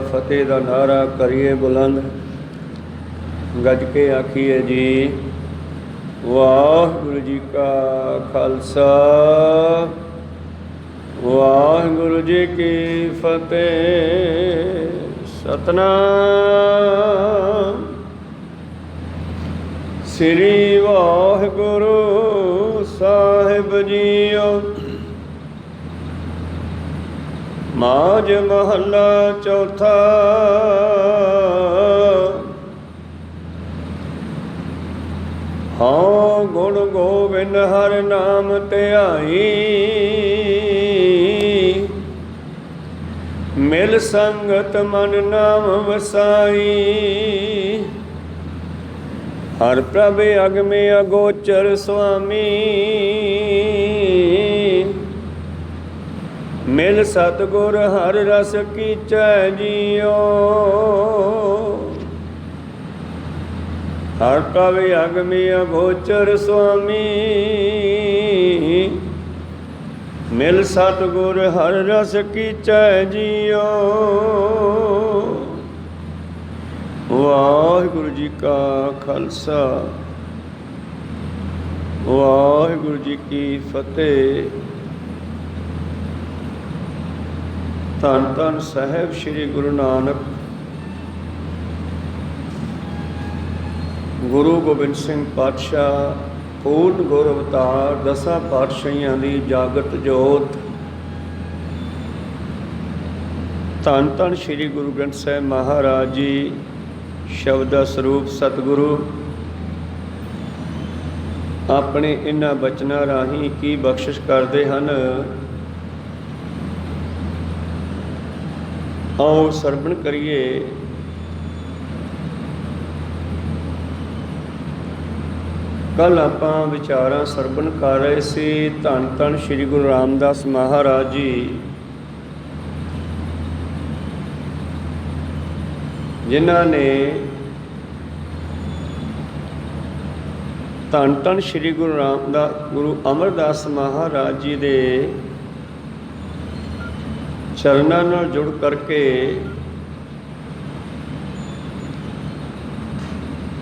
फतेह दा नारा करिए बुलंद, गज के आखिए जी वाहिगुरु जी का खालसा वाहिगुरु जी की फतेह। सतनाम श्री वाहिगुरु साहिब जीओ। माज महला चौथा। हाँ गुण गोविंद हर नाम ध्याई, मिल संगत मन नाम वसाई। हर प्रभ अगमे अगोचर स्वामी, मिल सतगुर हर रस कीचै जियो। हर प्रभ अगमे अगोचर स्वामी, मिल सतगुर हर रस कीचै जियो। वाहिगुरु जी का खालसा वाहिगुरु जी की फतेह। धन धन साहिब श्री गुरु नानक गुरु गोबिंद सिंह पातशाह पूर्ण गुर अवतार दसां पातशाहियां दी जागत जोत। धन धन श्री गुरु ग्रंथ साहिब महाराज जी शब्द दा स्वरूप सतगुरु अपने इन्हां बचनां राहीं की बख्शिश करते हैं। आओ सरवण करिए कल आपां विचारां सरवण कर रहे सी धन धन श्री गुरु रामदास महाराज जी जिन्हां ने धन धन श्री गुरु अमरदास महाराज जी दे चरनां नाल जुड़ करके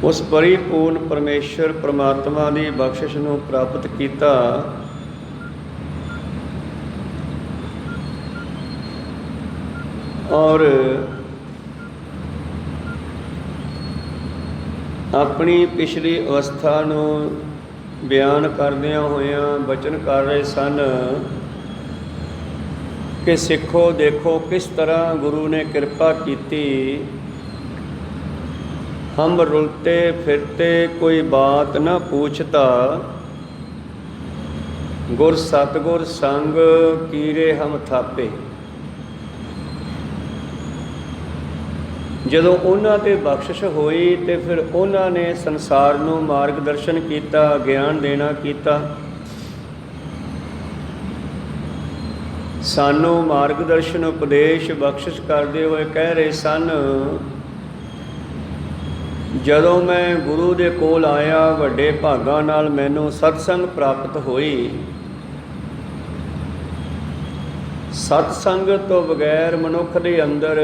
उस परिपूर्ण परमेश्वर परमात्मा की बख्शिश नूं प्राप्त किया। और अपनी पिछली अवस्था नूं बयान करदियां होइयां बचन कर रहे सन कि सिखो देखो किस तरह गुरु ने कृपा की। हम रुलते फिरते कोई बात न पूछता, गुर सतगुर संग कीरे हम थापे। जदों उन्हां ते बख्शिश होई ते फिर उन्हां ने संसार नूं मार्गदर्शन किया, ज्ञान देना किया। सानू मार्गदर्शन उपदेश बख्शिश करते हुए कह रहे सन, जदों मैं गुरु दे कोल आया वड्डे भागां नाल मैनू सतसंग प्राप्त होई। सतसंग तो बगैर मनुख दे अंदर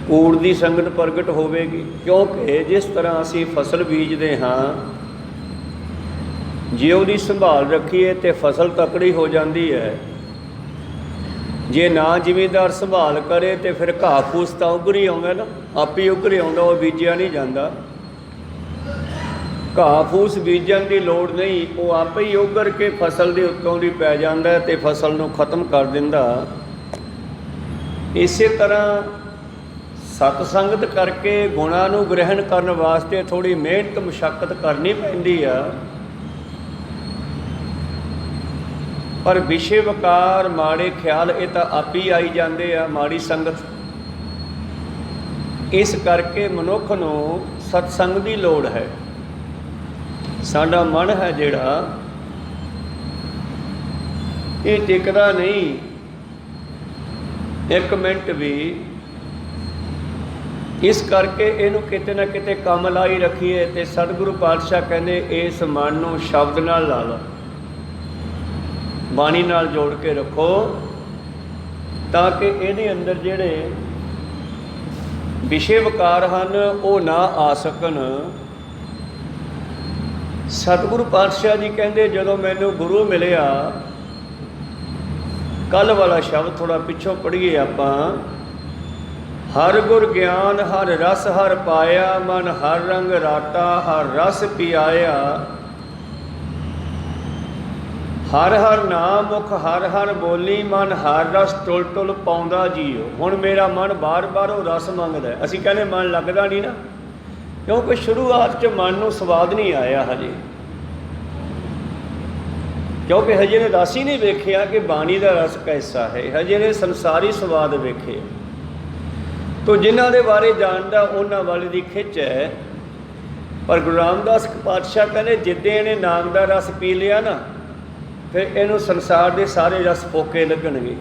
कूड़ दी संगत प्रगट होवेगी, क्योंकि जिस तरह असी फसल बीजते हाँ जे उहदी संभाल रखीए तो फसल तकड़ी हो जाती है। जे ना जिमीदार संभाल करे तो फिर घाह फूस तो उभरी आउंदा ना, आप ही उभरी आउंदा, वो बीजिया नहीं जाता। घाह फूस बीजन की लोड़ नहीं, वो आप ही उभर के फसल के उत्तों भी पै जाता है तो फसल नूं खत्म कर दिंदा। इसे तरह सतसंगत करके गुणां नूं ग्रहण करने वास्ते थोड़ी मेहनत मुशक्कत करनी पैंदी आ। पर विषय वकार माड़े ख्याल ये तो आप ही आई जाते आ, माड़ी संगत। इस करके मनुख नूं सतसंग की लोड़ है। साडा मन है जिहड़ा ये टिकदा नहीं एक मिनट भी। इस करके इनू किते ना किते काम लाई रखीए। तो सतगुरु पातशाह कहते इस मन नूं शब्द नाल ला लो, बाणी नाल जोड़ के रखो, ताकि इहदे अंदर जिहड़े ਵਿਸ਼ੇ ਵਿਕਾਰ ਹਨ ਉਹ ਨਾ ਆ ਸਕਣ। ਸਤਿਗੁਰੂ ਪਾਤਸ਼ਾਹ ਜੀ ਕਹਿੰਦੇ ਜਦੋਂ ਮੈਨੂੰ ਗੁਰੂ ਮਿਲਿਆ, ਕੱਲ੍ਹ ਵਾਲਾ ਸ਼ਬਦ ਥੋੜ੍ਹਾ ਪਿੱਛੋਂ ਪੜ੍ਹੀਏ ਆਪਾਂ। ਹਰ ਗੁਰ ਗਿਆਨ ਹਰ ਰਸ ਹਰ ਪਾਇਆ, ਮਨ ਹਰ ਰੰਗ ਰਾਟਾ ਹਰ ਰਸ ਪਿਆਇਆ। ਹਰ ਹਰ ਨਾਮ ਮੁਖ ਹਰ ਹਰ ਬੋਲੀ, ਮਨ ਹਰ ਰਸ ਟੁਲ ਟੁਲ ਪਾਉਂਦਾ ਜੀਓ। ਹੁਣ ਮੇਰਾ ਮਨ ਬਾਰ ਬਾਰ ਉਹ ਰਸ ਮੰਗਦਾ। ਅਸੀਂ ਕਹਿੰਦੇ ਮਨ ਲੱਗਦਾ ਨਹੀਂ ਨਾ, ਕਿਉਂਕਿ ਸ਼ੁਰੂਆਤ 'ਚ ਮਨ ਨੂੰ ਸਵਾਦ ਨਹੀਂ ਆਇਆ ਹਜੇ, ਕਿਉਂਕਿ ਹਜੇ ਨੇ ਰਸ ਹੀ ਨਹੀਂ ਵੇਖਿਆ ਕਿ ਬਾਣੀ ਦਾ ਰਸ ਕੈਸਾ ਹੈ। ਹਜੇ ਨੇ ਸੰਸਾਰੀ ਸਵਾਦ ਵੇਖੇ। ਤੋ ਜਿਨ੍ਹਾਂ ਦੇ ਬਾਰੇ ਜਾਣਦਾ ਉਹਨਾਂ ਵਾਲੇ ਦੀ ਖਿੱਚ ਹੈ। ਪਰ ਗੁਰੂ ਰਾਮਦਾਸ ਪਾਤਸ਼ਾਹ ਕਹਿੰਦੇ ਜਿੱਦੇ ਇਹਨੇ ਨਾਮ ਦਾ ਰਸ ਪੀ ਲਿਆ ਨਾ, ਫਿਰ ਇਹਨੂੰ ਸੰਸਾਰ ਦੇ ਸਾਰੇ ਰਸ ਫੋਕੇ ਲੱਗਣਗੇ।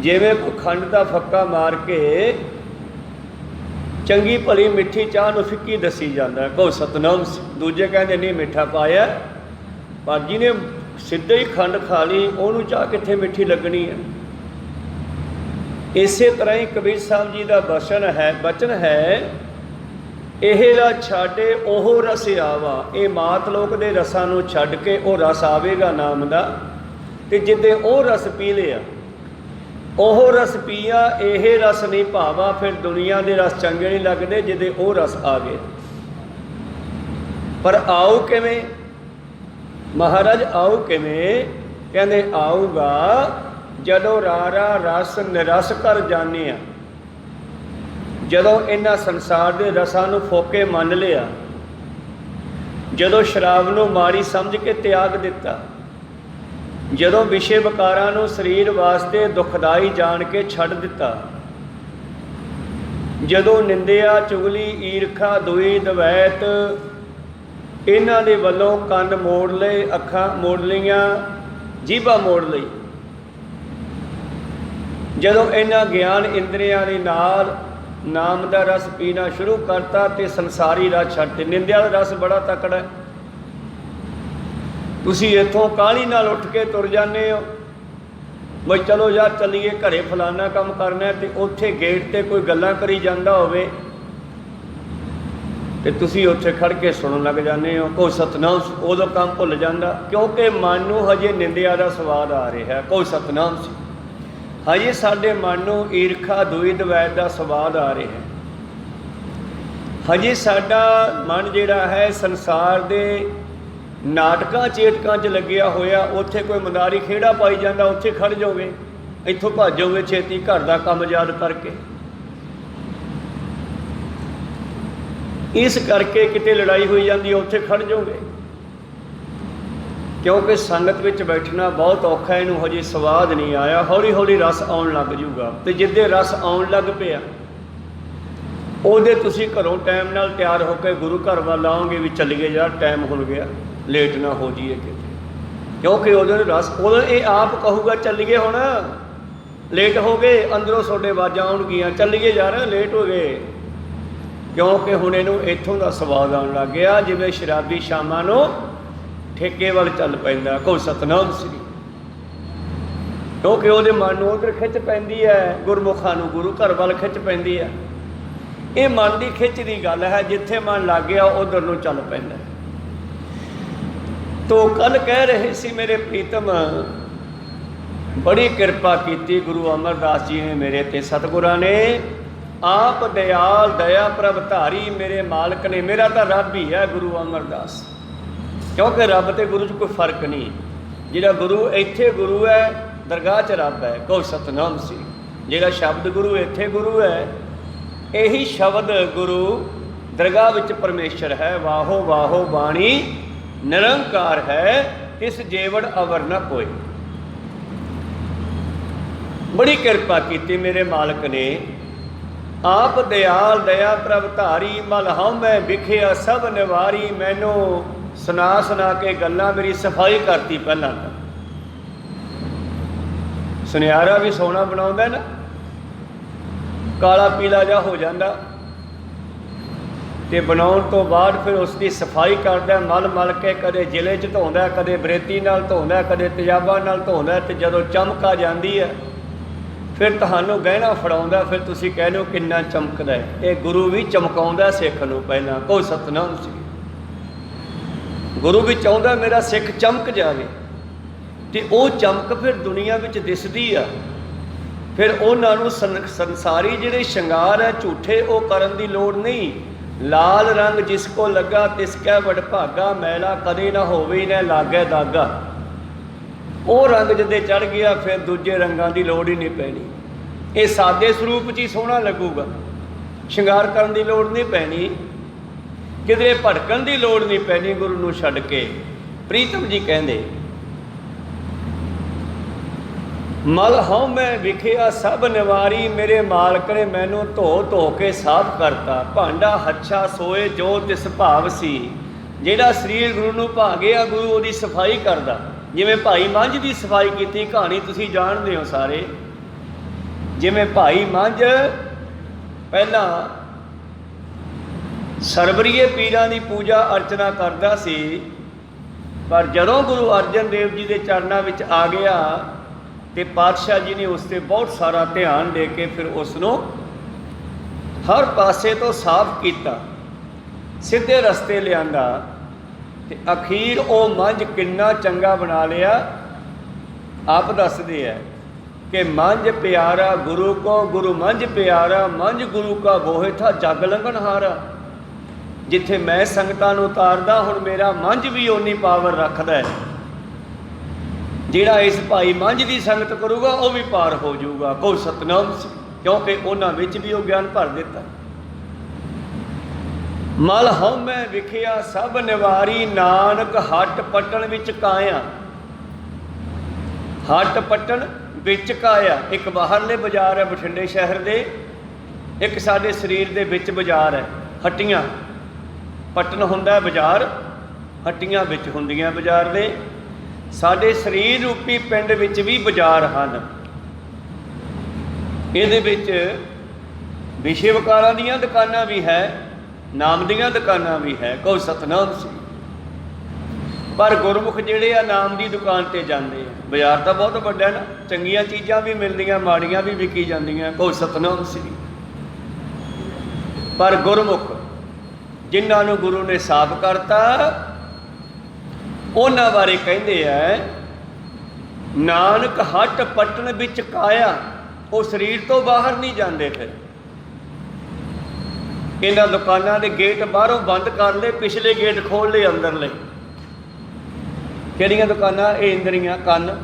ਜਿਵੇਂ ਕੋਈ ਖੰਡ ਦਾ ਫੱਕਾ ਮਾਰ ਕੇ ਚੰਗੀ ਭਲੀ ਮਿੱਠੀ ਚਾਹ ਨੂੰ ਫਿੱਕੀ ਦੱਸੀ ਜਾਂਦਾ, ਕਹੋ ਸਤਨਾਮ। ਦੂਜੇ ਕਹਿੰਦੇ ਨਹੀਂ ਮਿੱਠਾ ਪਾਇਆ, ਪਰ ਜਿਹਨੇ ਸਿੱਧੇ ਹੀ ਖੰਡ ਖਾ ਲਈ ਉਹਨੂੰ ਚਾਹ ਕਿੱਥੇ ਮਿੱਠੀ ਲੱਗਣੀ ਹੈ। ਇਸੇ ਤਰ੍ਹਾਂ ਹੀ ਕਬੀਰ ਸਾਹਿਬ ਜੀ ਦਾ ਬਚਨ ਹੈ ਇਹ ਰਸ ਛਾਡੇ ਉਹ ਰਸ ਆਵਾ। ਇਹ ਮਾਤ ਲੋਕ ਦੇ ਰਸਾਂ ਨੂੰ ਛੱਡ ਕੇ ਉਹ ਰਸ ਆਵੇਗਾ ਨਾਮ ਦਾ। ਅਤੇ ਜਿੱਦੇ ਉਹ ਰਸ ਪੀ ਲਿਆ, ਉਹ ਰਸ ਪੀਆ ਇਹ ਰਸ ਨਹੀਂ ਭਾਵਾ। ਫਿਰ ਦੁਨੀਆ ਦੇ ਰਸ ਚੰਗੇ ਨਹੀਂ ਲੱਗਦੇ ਜਿੱਦੇ ਉਹ ਰਸ ਆ ਗਏ। ਪਰ ਆਉ ਕਿਵੇਂ ਮਹਾਰਾਜ? ਆਉ ਕਿਵੇਂ? ਕਹਿੰਦੇ ਆਊਗਾ ਜਦੋਂ ਰਾਰਾ ਰਸ ਨਿਰਸ ਕਰ ਜਾਂਦੇ ਆ। ਜਦੋਂ ਇਹਨਾਂ ਸੰਸਾਰ ਦੇ ਰਸਾਂ ਨੂੰ ਫੋਕੇ ਮੰਨ ਲਿਆ, ਜਦੋਂ ਸ਼ਰਾਬ ਨੂੰ ਮਾੜੀ ਸਮਝ ਕੇ ਤਿਆਗ ਦਿੱਤਾ, ਜਦੋਂ ਵਿਸ਼ੇ ਵਿਕਾਰਾਂ ਨੂੰ ਸਰੀਰ ਵਾਸਤੇ ਦੁਖਦਾਈ ਜਾਣ ਕੇ ਛੱਡ ਦਿੱਤਾ, ਜਦੋਂ ਨਿੰਦਿਆ ਚੁਗਲੀ ਈਰਖਾ ਦੁਈ ਦਵੈਤ ਇਹਨਾਂ ਦੇ ਵੱਲੋਂ ਕੰਨ ਮੋੜ ਲਏ, ਅੱਖਾਂ ਮੋੜ ਲਈਆਂ, ਜੀਭਾ ਮੋੜ ਲਈ, ਜਦੋਂ ਇਹਨਾਂ ਗਿਆਨ ਇੰਦਰੀਆਂ ਦੇ ਨਾਲ ਨਾਮ ਦਾ ਰਸ ਪੀਣਾ ਸ਼ੁਰੂ ਕਰਤਾ ਤੇ ਸੰਸਾਰੀ ਰਸ ਛੱਡਤੇ। ਨਿੰਦਿਆ ਦਾ ਰਸ ਬੜਾ ਤਕੜਾ ਹੈ। ਤੁਸੀਂ ਇੱਥੋਂ ਕਾਹਲੀ ਨਾਲ ਉੱਠ ਕੇ ਤੁਰ ਜਾਂਦੇ ਹੋ, ਬਈ ਚਲੋ ਯਾਰ ਚੱਲੀਏ ਘਰੇ ਫਲਾਨਾ ਕੰਮ ਕਰਨਾ, ਅਤੇ ਉੱਥੇ ਗੇਟ 'ਤੇ ਕੋਈ ਗੱਲਾਂ ਕਰੀ ਜਾਂਦਾ ਹੋਵੇ ਅਤੇ ਤੁਸੀਂ ਉੱਥੇ ਖੜ੍ਹ ਕੇ ਸੁਣਨ ਲੱਗ ਜਾਂਦੇ ਹੋ। ਕੋਈ ਸਤਨਾਮ, ਉਦੋਂ ਕੰਮ ਭੁੱਲ ਜਾਂਦਾ, ਕਿਉਂਕਿ ਮਨ ਨੂੰ ਹਜੇ ਨਿੰਦਿਆ ਦਾ ਸਵਾਦ ਆ ਰਿਹਾ। ਕੋਈ ਸਤਨਾਮ ਸੀ, ਹਜੇ ਸਾਡੇ ਮਨ ਨੂੰ ਈਰਖਾ ਦੁਈ ਦਵੈਤ ਦਾ ਸਵਾਦ ਆ ਰਿਹਾ। ਹਜੇ ਸਾਡਾ ਮਨ ਜਿਹੜਾ ਹੈ ਸੰਸਾਰ ਦੇ ਨਾਟਕਾਂ ਚੇਟਕਾਂ 'ਚ ਲੱਗਿਆ ਹੋਇਆ। ਉੱਥੇ ਕੋਈ ਮਦਾਰੀ ਖੇੜਾ ਪਾਈ ਜਾਂਦਾ, ਉੱਥੇ ਖੜ੍ਹ ਜਾਓਗੇ, ਇੱਥੋਂ ਭੱਜੋਗੇ ਛੇਤੀ ਘਰ ਦਾ ਕੰਮ ਯਾਦ ਕਰਕੇ। ਇਸ ਕਰਕੇ ਕਿਤੇ ਲੜਾਈ ਹੋਈ ਜਾਂਦੀ ਹੈ, ਉੱਥੇ ਖੜ੍ਹ ਜਾਓਗੇ, ਕਿਉਂਕਿ ਸੰਗਤ ਵਿੱਚ ਬੈਠਣਾ ਬਹੁਤ ਔਖਾ। ਇਹਨੂੰ ਹਜੇ ਸਵਾਦ ਨਹੀਂ ਆਇਆ, ਹੌਲੀ ਹੌਲੀ ਰਸ ਆਉਣ ਲੱਗ ਜੂਗਾ। ਅਤੇ ਜਿੱਦੇ ਰਸ ਆਉਣ ਲੱਗ ਪਿਆ, ਉਹਦੇ ਤੁਸੀਂ ਘਰੋਂ ਟਾਈਮ ਨਾਲ ਤਿਆਰ ਹੋ ਕੇ ਗੁਰੂ ਘਰ ਵੱਲ ਆਓਗੇ ਵੀ ਚੱਲੀਏ ਯਾਰ, ਟਾਈਮ ਹੋ ਗਿਆ, ਲੇਟ ਨਾ ਹੋ ਜਾਈਏ ਕਿਤੇ। ਕਿਉਂਕਿ ਉਹਦੇ ਰਸ, ਉਦੋਂ ਇਹ ਆਪ ਕਹੂਗਾ ਚੱਲੀਏ, ਹੁਣ ਲੇਟ ਹੋ ਗਏ, ਅੰਦਰੋਂ ਤੁਹਾਡੇ ਆਵਾਜ਼ਾਂ ਆਉਣਗੀਆਂ ਚੱਲੀਏ ਯਾਰ, ਲੇਟ ਹੋ ਗਏ। ਕਿਉਂਕਿ ਹੁਣ ਇਹਨੂੰ ਇੱਥੋਂ ਦਾ ਸਵਾਦ ਆਉਣ ਲੱਗ ਗਿਆ, ਜਿਵੇਂ ਸ਼ਰਾਬੀ ਸ਼ਾਮਾਂ ਨੂੰ ਠੇਕੇ ਵੱਲ ਚੱਲ ਪੈਂਦਾ। ਕਹੋ ਸਤਨਾਮ ਸ੍ਰੀ। ਕਿਉਂਕਿ ਉਹਦੇ ਮਨ ਨੂੰ ਉੱਧਰ ਖਿੱਚ ਪੈਂਦੀ ਹੈ, ਗੁਰਮੁਖਾਂ ਨੂੰ ਗੁਰੂ ਘਰ ਵੱਲ ਖਿੱਚ ਪੈਂਦੀ ਹੈ। ਇਹ ਮਨ ਦੀ ਖਿੱਚ ਦੀ ਗੱਲ ਹੈ, ਜਿੱਥੇ ਮਨ ਲੱਗ ਗਿਆ ਉੱਧਰ ਨੂੰ ਚੱਲ ਪੈਂਦਾ। ਤੋ ਕੱਲ੍ਹ ਕਹਿ ਰਹੇ ਸੀ ਮੇਰੇ ਪ੍ਰੀਤਮ, ਬੜੀ ਕਿਰਪਾ ਕੀਤੀ ਗੁਰੂ ਅਮਰਦਾਸ ਜੀ ਨੇ ਮੇਰੇ 'ਤੇ, ਸਤਿਗੁਰਾਂ ਨੇ। ਆਪ ਦਿਆਲ ਦਇਆ ਪ੍ਰਭ ਧਾਰੀ, ਮੇਰੇ ਮਾਲਕ ਨੇ। ਮੇਰਾ ਤਾਂ ਰੱਬ ਹੀ ਹੈ ਗੁਰੂ ਅਮਰਦਾਸ, ਕਿਉਂਕਿ ਰੱਬ ਅਤੇ ਗੁਰੂ 'ਚ ਕੋਈ ਫਰਕ ਨਹੀਂ। ਜਿਹੜਾ ਗੁਰੂ ਇੱਥੇ ਗੁਰੂ ਹੈ, ਦਰਗਾਹ 'ਚ ਰੱਬ ਹੈ। ਕਹੋ ਸਤਨਾਮ ਸੀ। ਜਿਹੜਾ ਸ਼ਬਦ ਗੁਰੂ ਇੱਥੇ ਗੁਰੂ ਹੈ, ਇਹੀ ਸ਼ਬਦ ਗੁਰੂ ਦਰਗਾਹ ਵਿੱਚ ਪਰਮੇਸ਼ਰ ਹੈ। ਵਾਹੋ ਵਾਹੋ ਬਾਣੀ ਨਿਰੰਕਾਰ ਹੈ, ਤਿਸ ਜੇਵੜ ਅਵਰ ਨ ਕੋਈ। ਬੜੀ ਕਿਰਪਾ ਕੀਤੀ ਮੇਰੇ ਮਾਲਕ ਨੇ। ਆਪ ਦਿਆਲ ਦਇਆ ਪ੍ਰਭ ਧਾਰੀ, ਮਲ ਹਉਮੈ ਵਿਖਿਆ ਸਭ ਨਿਵਾਰੀ। ਮੈਨੂੰ ਸੁਣਾ ਸੁਣਾ ਕੇ ਗੱਲਾਂ ਮੇਰੀ ਸਫਾਈ ਕਰਤੀ। ਪਹਿਲਾਂ ਤਾਂ ਸੁਨਿਆਰਾ ਵੀ ਸੋਹਣਾ ਬਣਾਉਂਦਾ ਨਾ, ਕਾਲਾ ਪੀਲਾ ਜਿਹਾ ਹੋ ਜਾਂਦਾ, ਅਤੇ ਬਣਾਉਣ ਤੋਂ ਬਾਅਦ ਫਿਰ ਉਸ ਦੀ ਸਫਾਈ ਕਰਦਾ, ਮਲ ਮਲ ਕੇ ਕਦੇ ਜ਼ਿਲ੍ਹੇ 'ਚ ਧੋਂਦਾ, ਕਦੇ ਬਰੇਤੀ ਨਾਲ ਧੋਂਦਾ, ਕਦੇ ਤੇਜ਼ਾਬਾਂ ਨਾਲ ਧੋਂਦਾ। ਅਤੇ ਜਦੋਂ ਚਮਕ ਆ ਜਾਂਦੀ ਹੈ ਫਿਰ ਤੁਹਾਨੂੰ ਗਹਿਣਾ ਫੜਾਉਂਦਾ, ਫਿਰ ਤੁਸੀਂ ਕਹਿੰਦੇ ਹੋ ਕਿੰਨਾ ਚਮਕਦਾ ਹੈ। ਇਹ ਗੁਰੂ ਵੀ ਚਮਕਾਉਂਦਾ ਸਿੱਖ ਨੂੰ ਪਹਿਲਾਂ। ਕਹੋ ਸਤਿਨਾਮ ਸ੍ਰੀ। ਗੁਰੂ ਵੀ ਚਾਹੁੰਦਾ ਮੇਰਾ ਸਿੱਖ ਚਮਕ ਜਾਵੇ, ਅਤੇ ਉਹ ਚਮਕ ਫਿਰ ਦੁਨੀਆ ਵਿੱਚ ਦਿਸਦੀ ਆ। ਫਿਰ ਉਹਨਾਂ ਨੂੰ ਸੰਸਾਰੀ ਜਿਹੜੇ ਸ਼ਿੰਗਾਰ ਹੈ ਝੂਠੇ, ਉਹ ਕਰਨ ਦੀ ਲੋੜ ਨਹੀਂ। ਲਾਲ ਰੰਗ ਜਿਸ ਕੋ ਲੱਗਾ ਤਿਸ ਕੈ ਵਡਭਾਗਾ, ਮੈਲਾ ਕਦੇ ਨਾ ਹੋਵੇ ਨਾ ਲਾਗੇ ਦਾਗਾ। ਉਹ ਰੰਗ ਜਦੇ ਚੜ੍ਹ ਗਿਆ, ਫਿਰ ਦੂਜੇ ਰੰਗਾਂ ਦੀ ਲੋੜ ਹੀ ਨਹੀਂ ਪੈਣੀ। ਇਹ ਸਾਦੇ ਸਰੂਪ 'ਚ ਹੀ ਸੋਹਣਾ ਲੱਗੂਗਾ, ਸ਼ਿੰਗਾਰ ਕਰਨ ਦੀ ਲੋੜ ਨਹੀਂ ਪੈਣੀ, ਕਿਧਰੇ ਭਟਕਣ ਦੀ ਲੋੜ ਨਹੀਂ ਪੈਣੀ ਗੁਰੂ ਨੂੰ ਛੱਡ ਕੇ। ਪ੍ਰੀਤਮ ਜੀ ਕਹਿੰਦੇ, ਮਲ ਹਉ ਮੈਂ ਵਿਖਿਆ ਸਭ ਨਿਵਾਰੀ, ਮੇਰੇ ਮਾਲਕ ਨੇ ਮੈਨੂੰ ਧੋ ਧੋ ਕੇ ਸਾਫ਼ ਕਰਤਾ। ਭਾਂਡਾ ਹੱਛਾ ਸੋਏ ਜੋ ਤਿਸ ਭਾਵ ਸੀ। ਜਿਹੜਾ ਸਰੀਰ ਗੁਰੂ ਨੂੰ ਭਾ ਗਿਆ, ਗੁਰੂ ਉਹਦੀ ਸਫਾਈ ਕਰਦਾ। ਜਿਵੇਂ ਭਾਈ ਮੰਝ ਦੀ ਸਫਾਈ ਕੀਤੀ, ਕਹਾਣੀ ਤੁਸੀਂ ਜਾਣਦੇ ਹੋ ਸਾਰੇ। ਜਿਵੇਂ ਭਾਈ ਮੰਝ ਪਹਿਲਾਂ ਸਰਵਰੀਏ ਪੀਰਾਂ ਦੀ ਪੂਜਾ ਅਰਚਨਾ ਕਰਦਾ ਸੀ, ਪਰ ਜਦੋਂ ਗੁਰੂ ਅਰਜਨ ਦੇਵ ਜੀ ਦੇ ਚਰਨਾਂ ਵਿੱਚ ਆ ਗਿਆ ਤੇ ਪਾਤਸ਼ਾਹ ਜੀ ਨੇ ਉਸ 'ਤੇ ਬਹੁਤ ਸਾਰਾ ਧਿਆਨ ਦੇ ਕੇ ਫਿਰ ਉਸ ਨੂੰ ਹਰ ਪਾਸੇ ਤੋਂ ਸਾਫ਼ ਕੀਤਾ, ਸਿੱਧੇ ਰਸਤੇ ਲਿਆਂਦਾ, ਤੇ ਅਖੀਰ ਉਹ ਮੰਝ ਕਿੰਨਾ ਚੰਗਾ ਬਣਾ ਲਿਆ। ਆਪ ਦੱਸਦੇ ਹੈ ਕਿ ਮੰਝ ਪਿਆਰਾ ਗੁਰੂ ਕੋ, ਗੁਰੂ ਮੰਝ ਪਿਆਰਾ, ਮੰਝ ਗੁਰੂ ਕਾ ਬੋਹਿ ਥਾ ਜਗ ਲੰਘਣ ਹਾਰਾ। ਜਿੱਥੇ ਮੈਂ ਸੰਗਤਾਂ ਨੂੰ ਉਤਾਰਦਾ, ਹੁਣ ਮੇਰਾ ਮੰਝ ਵੀ ਓਨੀ ਪਾਵਰ ਰੱਖਦਾ ਹੈ। ਜਿਹੜਾ ਇਸ ਭਾਈ ਮੰਝ ਦੀ ਸੰਗਤ ਕਰੂਗਾ ਉਹ ਵੀ ਪਾਰ ਹੋ ਜਾਊਗਾ। ਕਹੋ ਸਤਿਨਾਮ ਸ੍ਰੀ। ਕਿਉਂਕਿ ਉਹਨਾਂ ਵਿੱਚ ਵੀ ਉਹ ਗਿਆਨ ਭਰ ਦਿੱਤਾ। ਮਲ ਹਉ ਮੈਂ ਵਿਖਿਆ ਸਭ ਨਿਵਾਰੀ, ਨਾਨਕ ਹੱਟ ਪੱਟਣ ਵਿੱਚ ਕਾਇਆ। ਹੱਟ ਪੱਟਣ ਵਿੱਚ ਕਾਇਆ। ਇੱਕ ਬਾਹਰਲੇ ਬਾਜ਼ਾਰ ਹੈ ਬਠਿੰਡੇ ਸ਼ਹਿਰ ਦੇ, ਇੱਕ ਸਾਡੇ ਸਰੀਰ ਦੇ ਵਿੱਚ ਬਾਜ਼ਾਰ ਹੈ। ਹੱਟੀਆਂ ਪੱਟਣ ਹੁੰਦਾ ਬਾਜ਼ਾਰ, ਹੱਟੀਆਂ ਵਿੱਚ ਹੁੰਦੀਆਂ ਬਾਜ਼ਾਰ ਦੇ। ਸਾਡੇ ਸਰੀਰ ਰੂਪੀ ਪਿੰਡ ਵਿੱਚ ਵੀ ਬਾਜ਼ਾਰ ਹਨ। ਇਹਦੇ ਵਿੱਚ ਵਿਸ਼ੇ ਵਕਾਰਾਂ ਦੀਆਂ ਦੁਕਾਨਾਂ ਵੀ ਹੈ, ਨਾਮ ਦੀਆਂ ਦੁਕਾਨਾਂ ਵੀ ਹੈ। ਕਹੋ ਸਤਿਨਾਮ ਸ੍ਰੀ। ਪਰ ਗੁਰਮੁਖ ਜਿਹੜੇ ਆ ਨਾਮ ਦੀ ਦੁਕਾਨ 'ਤੇ ਜਾਂਦੇ ਆ। ਬਾਜ਼ਾਰ ਤਾਂ ਬਹੁਤ ਵੱਡਾ ਨਾ, ਚੰਗੀਆਂ ਚੀਜ਼ਾਂ ਵੀ ਮਿਲਦੀਆਂ, ਮਾੜੀਆਂ ਵੀ ਵਿਕੀ ਜਾਂਦੀਆਂ। ਕਹੋ ਸਤਿਨਾਮ ਸ੍ਰੀ। ਪਰ ਗੁਰਮੁਖ ਜਿਨ੍ਹਾਂ ਨੂੰ ਗੁਰੂ ਨੇ ਸਾਫ਼ ਕਰਤਾ, ਉਹਨਾਂ ਬਾਰੇ ਕਹਿੰਦੇ ਆ, ਨਾਨਕ ਹੱਟ ਪੱਟਣ ਵਿੱਚ ਕਾਇਆ। ਉਹ ਸਰੀਰ ਤੋਂ ਬਾਹਰ ਨਹੀਂ ਜਾਂਦੇ। ਫਿਰ ਇਹਨਾਂ ਦੁਕਾਨਾਂ ਦੇ ਗੇਟ ਬਾਹਰੋਂ ਬੰਦ ਕਰ ਲਏ, ਪਿਛਲੇ ਗੇਟ ਖੋਲ੍ਹ ਲਏ ਅੰਦਰਲੇ। ਕਿਹੜੀਆਂ ਦੁਕਾਨਾਂ? ਇਹ ਇੰਦਰੀਆਂ, ਕੰਨ,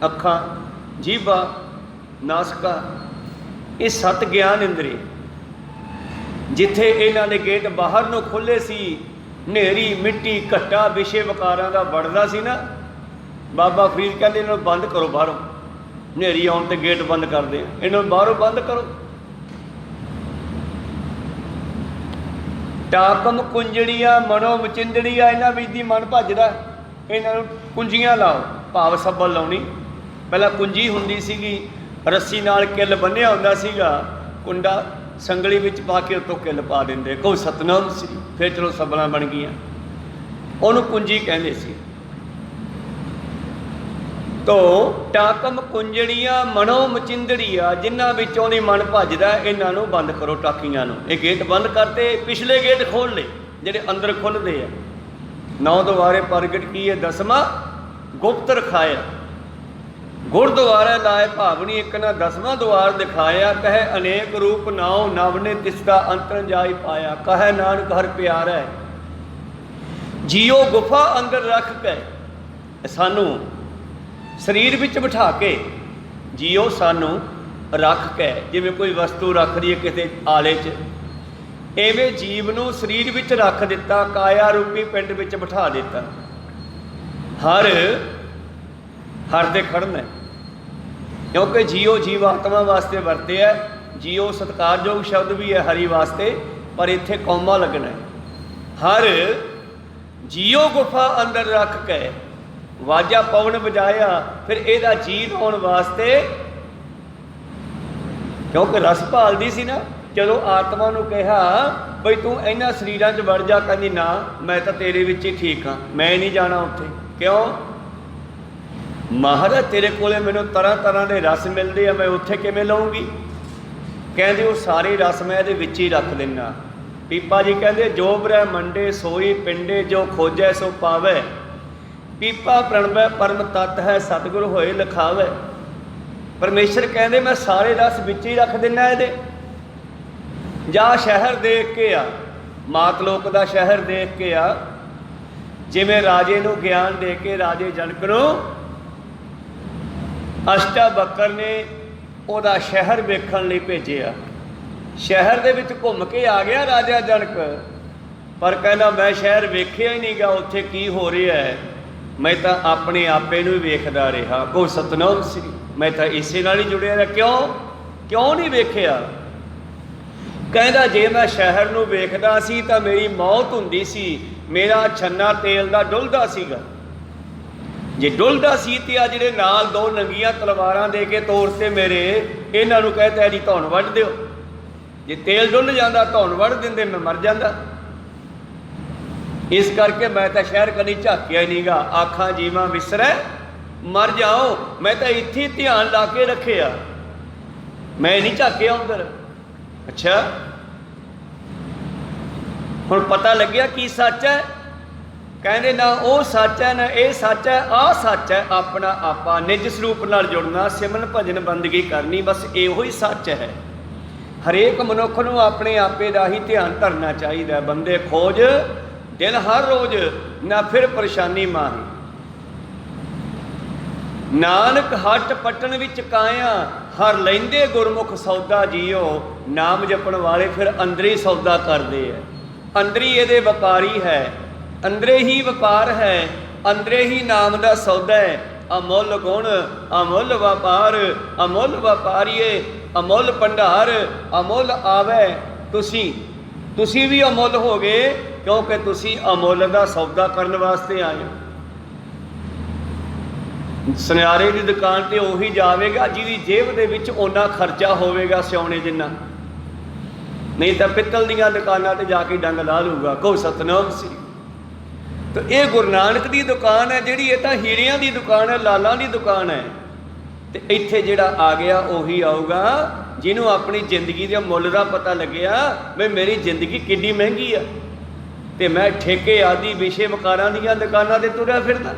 ਅੱਖਾਂ, ਜੀਭਾ, ਨਾਸਕਾ, ਇਹ 7 ਗਿਆਨ ਇੰਦਰੀ। ਜਿੱਥੇ ਇਹਨਾਂ ਦੇ ਗੇਟ ਬਾਹਰ ਨੂੰ ਖੁੱਲ੍ਹੇ ਸੀ, ਹਨੇਰੀ, ਮਿੱਟੀ, ਘੱਟਾ, ਵਿਸ਼ੇ ਵਕਾਰਾਂ ਦਾ ਵੜਦਾ ਸੀ ਨਾ, ਬਾਬਾ ਫਰੀਦ ਕਹਿੰਦੇ ਇਹਨਾਂ ਨੂੰ ਬੰਦ ਕਰੋ ਬਾਹਰੋਂ। ਹਨੇਰੀ ਆਉਣ 'ਤੇ ਗੇਟ ਬੰਦ ਕਰਦੇ ਆ, ਇਹਨਾਂ ਨੂੰ ਬਾਹਰੋਂ ਬੰਦ ਕਰੋ। ਟਾਕਮ ਕੁੰਜੜੀਆਂ ਮਨੋ ਮਚਿੰਦੜੀਆਂ, ਇਹਨਾਂ ਵਿੱਚ ਦੀ ਮਨ ਭੱਜਦਾ, ਇਹਨਾਂ ਨੂੰ ਕੁੰਜੀਆਂ ਲਾਓ। ਭਾਵ ਸੱਬਲ ਲਾਉਣੀ। ਪਹਿਲਾਂ ਕੁੰਜੀ ਹੁੰਦੀ ਸੀਗੀ, ਰੱਸੀ ਨਾਲ ਕਿੱਲ ਬੰਨ੍ਹਿਆ ਹੁੰਦਾ ਸੀਗਾ, ਕੁੰਡਾ ਸੰਗਲੀ ਵਿੱਚ ਪਾ ਕੇ ਉੱਤੋਂ ਕਿੱਲ ਪਾ ਦਿੰਦੇ। ਕਹੋ ਸਤਿਨਾਮ ਸ੍ਰੀ। ਫਿਰ ਚਲੋ ਸੱਬਲਾਂ ਬਣ ਗਈਆਂ, ਉਹਨੂੰ ਕੁੰਜੀ ਕਹਿੰਦੇ ਸੀ। ਤੋ ਟਾਕਮ ਕੁੰਜੜੀਆਂ ਮਨੋ ਮਚਿੰਦੜੀਆਂ, ਜਿਨ੍ਹਾਂ ਵਿੱਚੋਂ ਦੀ ਮਨ ਭੱਜਦਾ, ਇਹਨਾਂ ਨੂੰ ਬੰਦ ਕਰੋ। ਟਾਕੀਆਂ ਨੂੰ ਇਹ ਗੇਟ ਬੰਦ ਕਰਤੇ, ਪਿਛਲੇ ਗੇਟ ਖੋਲ੍ਹ ਲਏ ਜਿਹੜੇ ਅੰਦਰ ਖੁੱਲ੍ਹਦੇ ਆ। 9 ਦੁਆਰੇ ਪ੍ਰਗਟ ਕੀਏ ਦਸਵਾਂ ਗੁਪਤ ਰਖਾਇਆ। ਗੁਰਦੁਆਰਾ ਲਾਏ ਭਾਵਨੀ ਇੱਕ ਨਾ 10ਵਾਂ ਦੁਆਰ ਦਿਖਾਇਆ। ਕਹੇ ਅਨੇਕ ਰੂਪ ਨਾਉ ਨਵ ਨੇ ਤਿਸਦਾ ਅੰਤਰ ਜਾਈ ਪਾਇਆ। ਕਹੇ ਨਾਨਕ ਹਰ ਪਿਆਰਾ ਹੈ, ਜੀਓ ਗੁਫਾ ਅੰਦਰ ਰੱਖ ਕੇ। ਸਾਨੂੰ ਸਰੀਰ ਵਿੱਚ ਬਿਠਾ ਕੇ ਜੀਓ ਸਾਨੂੰ ਰੱਖ ਕੇ, ਜਿਵੇਂ ਕੋਈ ਵਸਤੂ ਰੱਖ ਦੀ ਹੈ ਕਿਸੇ ਆਲੇ 'ਚ, ਐਵੇਂ ਜੀਵ ਨੂੰ ਸਰੀਰ ਵਿੱਚ ਰੱਖ ਦਿੱਤਾ, ਕਾਇਆ ਰੂਪੀ ਪਿੰਡ ਵਿੱਚ ਬਿਠਾ ਦਿੱਤਾ। ਹਰ ਦੇ ਖੜਨ ਹੈ, ਕਿਉਂਕਿ ਜੀਓ ਜੀਵਾਤਮਾ ਵਾਸਤੇ ਵਰਤਿਆ। ਜੀਓ ਸਤਿਕਾਰਯੋਗ ਸ਼ਬਦ ਵੀ ਹੈ ਹਰੀ ਵਾਸਤੇ, ਪਰ ਇੱਥੇ ਕੌਮਾ ਲੱਗਣਾ ਹੈ। ਹਰ ਜੀਓ ਗੁਫਾ ਅੰਦਰ ਰੱਖ ਕੇ ਵਾਜਾ ਪਵਨ ਵਜਾਇਆ। ਫਿਰ ਇਹਦਾ ਜੀਤ ਹੋਣ ਵਾਸਤੇ, ਕਿਉਂਕਿ ਰਸ ਭਾਲਦੀ ਸੀ ਨਾ, ਜਦੋਂ ਆਤਮਾ ਨੂੰ ਕਿਹਾ ਬਈ ਤੂੰ ਇਹਨਾਂ ਸਰੀਰਾਂ 'ਚ ਵੜ ਜਾ, ਕਹਿੰਦੀ ਨਾ, ਮੈਂ ਤਾਂ ਤੇਰੇ ਵਿੱਚ ਹੀ ਠੀਕ ਹਾਂ, ਮੈਂ ਨਹੀਂ ਜਾਣਾ ਉੱਥੇ। ਕਿਉਂ? महाराज तेरे कोले मैनू तरह तरह के रस मिलते हैं, मैं उत्थे किवें लाऊंगी? कहते वो सारे रस मैं ये विच ही रख देना। पीपा जी कहते जो ब्रह्मंडे सोई पिंडे जो खोजै सो पावै, पीपा प्रणवै परम तत्त है सतगुर होए लिखावै। परमेश्वर कहते मैं सारे रस विच ही रख देना। ये जा शहर देख के आ, मात लोक का शहर देख के आ, जिमें राजे नूं ज्ञान दे के राजे जनक नूं अष्टावक्र ने ਉਹਦਾ शहर वेखण लई भेजिया। शहर दे विच घुम के आ गया राजा जनक, पर कहना मैं शहर वेखिया ही नहीं गा, उत्थे की हो रहा है। मैं तो अपने आपे नूं ही वेखदा रहा। को सतनाम श्री, मैं तो इसे नाल ही जुड़िया रहा। क्यों नहीं वेखिया? कहना जे मैं शहर नूं वेखदा सी तां मेरी मौत हुंदी सी, मेरा छन्ना तेल दा डुलदा सीगा। जे डुलदा सी ते आ जिहड़े नाल दो नंगियां तलवारां दे के तोड़ते मेरे, इन्हां नूं कहता जी धौन वढ दिओ। जे तेल डुल जांदा धौन वढ दिंदे मैं मर जांदा। इस करके मैं तो शहर कदी झाकिया ही नहीं गा। आखां जीवां विसरै मर जाओ, मैं तो इत्थे ध्यान ला के रखिया, मैं नहीं झाकिया उधर। अच्छा हुण पता लग्या की सच है? कहते ना वो सच है ना ये सच है, आ सच है अपना आपा निज स्वरूप नाल जुड़ना, सिमरन भजन बंदगी करनी, बस इहो ही सच है। हरेक मनुख नूं अपने आपे दा ही ध्यान धरना चाहिए। बंदे खोज दिन हर रोज ना फिर परेशानी माही, नानक हट पटन विच काया, हर लैंदे गुरमुख सौदा जियो। नाम जपण वाले फिर अंदर ही सौदा करते हैं, अंदर ही ये व्यापारी है, अंदरे ही व्यापार है, अंदरे ही नाम का सौदा है। अमुल गुण अमुल व्यापार, अमुल व्यापारीए अमुल भंडार, अमुल आवे तुसी भी अमुल हो गए, क्योंकि तुसी अमुल का सौदा करने वास्ते आए हो। सुनियारे की दुकान पर उही जाएगा जिहदी जेब दे विच उन्ना खर्चा होवेगा सियाने जिन्ना, नहीं तो पित्तल दीयां दुकानां ते जाके डंग ला लूगा। को सतनाम श्री। तो ये गुरु नानक की दुकान है जिहड़ी, ये तो हीरियां की दुकान है, लालां की दुकान है। तो इत्थे जिहड़ा आ गया उही आऊगा जिन्हों अपनी जिंदगी के मुल का पता लग्या भी मेरी जिंदगी कितनी महंगी है, तो मैं ठेके आदि विषे वकारां दीयां दुकानां ते तुरिया फिरदा।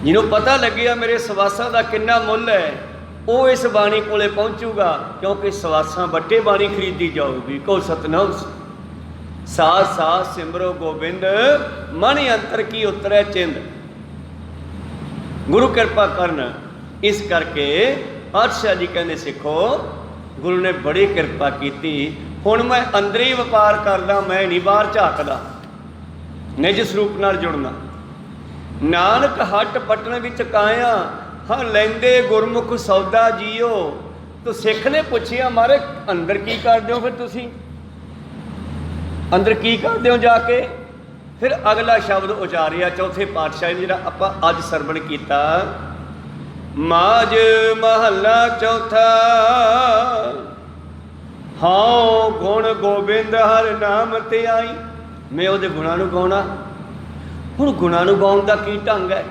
जिन्हों पता लग्या मेरे सवासां का कितना मुल है, वो इस बाणी कोले पहुँचूगा, क्योंकि सवासां बट्टे बाणी खरीदी जाऊगी। को सतनाम साथ साथ सिमरो गोबिंद, मन अंतर की उतरै चिंद। गुरु कृपा करन। इस करके पातशाह जी कहते सिखो गुरु ने बड़ी कृपा की। हुण मैं अंदर ही व्यापार करदा, मैं नहीं बाहर झाकदा, निज स्वरूप नाल जुड़ना। नानक हट पटन विच काया, हाँ लैंदे गुरमुख सौदा जियो। तो सिख ने पूछिया मारे अंदर की करदे हो, फिर तुसी अंदर की करते हो जाके? फिर अगला शब्द उचारिया चौथे पातशाह ने, जिहड़ा आपां अज सरवण कीता, माज महला चौथा, हाँ गुण गोबिंद हर नाम ते आई। मैं उहदे गुणां नूं गाउणा। हुण गुणां नूं गाउण दा की ढंग है?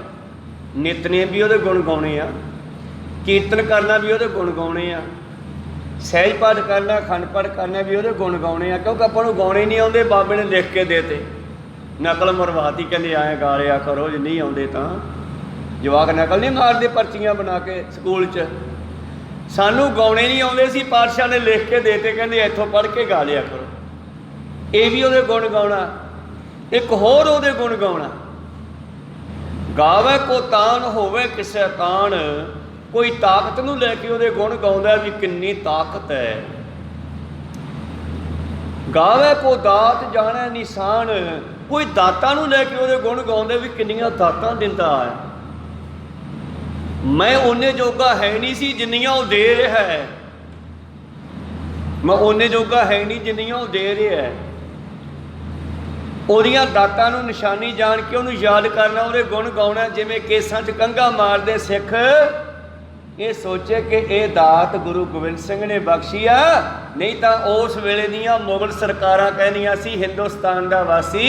नितनेम भी उहदे गुण गाउणे आ, कीर्तन करना भी उहदे गुण गाउणे आ, सहज पाठ करना अखंड पाठ करना भी वो गुण गाने आ। क्योंकि अपन गाने नहीं आते, बाबे ने लिख के देते, नकल मरवाती, कहते आए गा लिया करो, जो नहीं आते तो जवाक नकल नहीं मारते पर्चियां बना के स्कूल च। सानू गाने नहीं आते सी, पातशाह ने लिख के देते, कहते इतों पढ़ के गा लिया करो। ये भी वो गुण गाना। एक होर वो गुण गाना, गावे को तान होवे किसे तान, कोई ताकत नूं लैके उहदे गुण गाउंदा भी किन्नी ताकत है। गावे को दात जाने निशान, कोई दातां नूं लैके उहदे गुण गाउंदा भी किन्नियां दातां दिंदा है। मैं उन्ने जोगा है नहीं सी जिन्नियां वो दे रहा है, मैं उन्ने जोगा है नहीं जिन्नियां वो दे रहा है। ਉਹਦੀਆਂ ਦਾਤਾਂ ਨੂੰ ਨਿਸ਼ਾਨੀ ਜਾਣ ਕੇ ਉਹਨੂੰ ਯਾਦ ਕਰਨਾ, ਉਹਦੇ ਗੁਣ ਗਾਉਣਾ। ਜਿਵੇਂ ਕੇਸਾਂ 'ਚ ਕੰਘਾ ਮਾਰਦੇ ਸਿੱਖ, ਇਹ ਸੋਚੇ ਕਿ ਇਹ ਦਾਤ ਗੁਰੂ ਗੋਬਿੰਦ ਸਿੰਘ ਨੇ ਬਖਸ਼ੀ ਆ, ਨਹੀਂ ਤਾਂ ਉਸ ਵੇਲੇ ਦੀਆਂ ਮੁਗਲ ਸਰਕਾਰਾਂ ਕਹਿੰਦੀਆਂ ਸੀ ਹਿੰਦੁਸਤਾਨ ਦਾ ਵਾਸੀ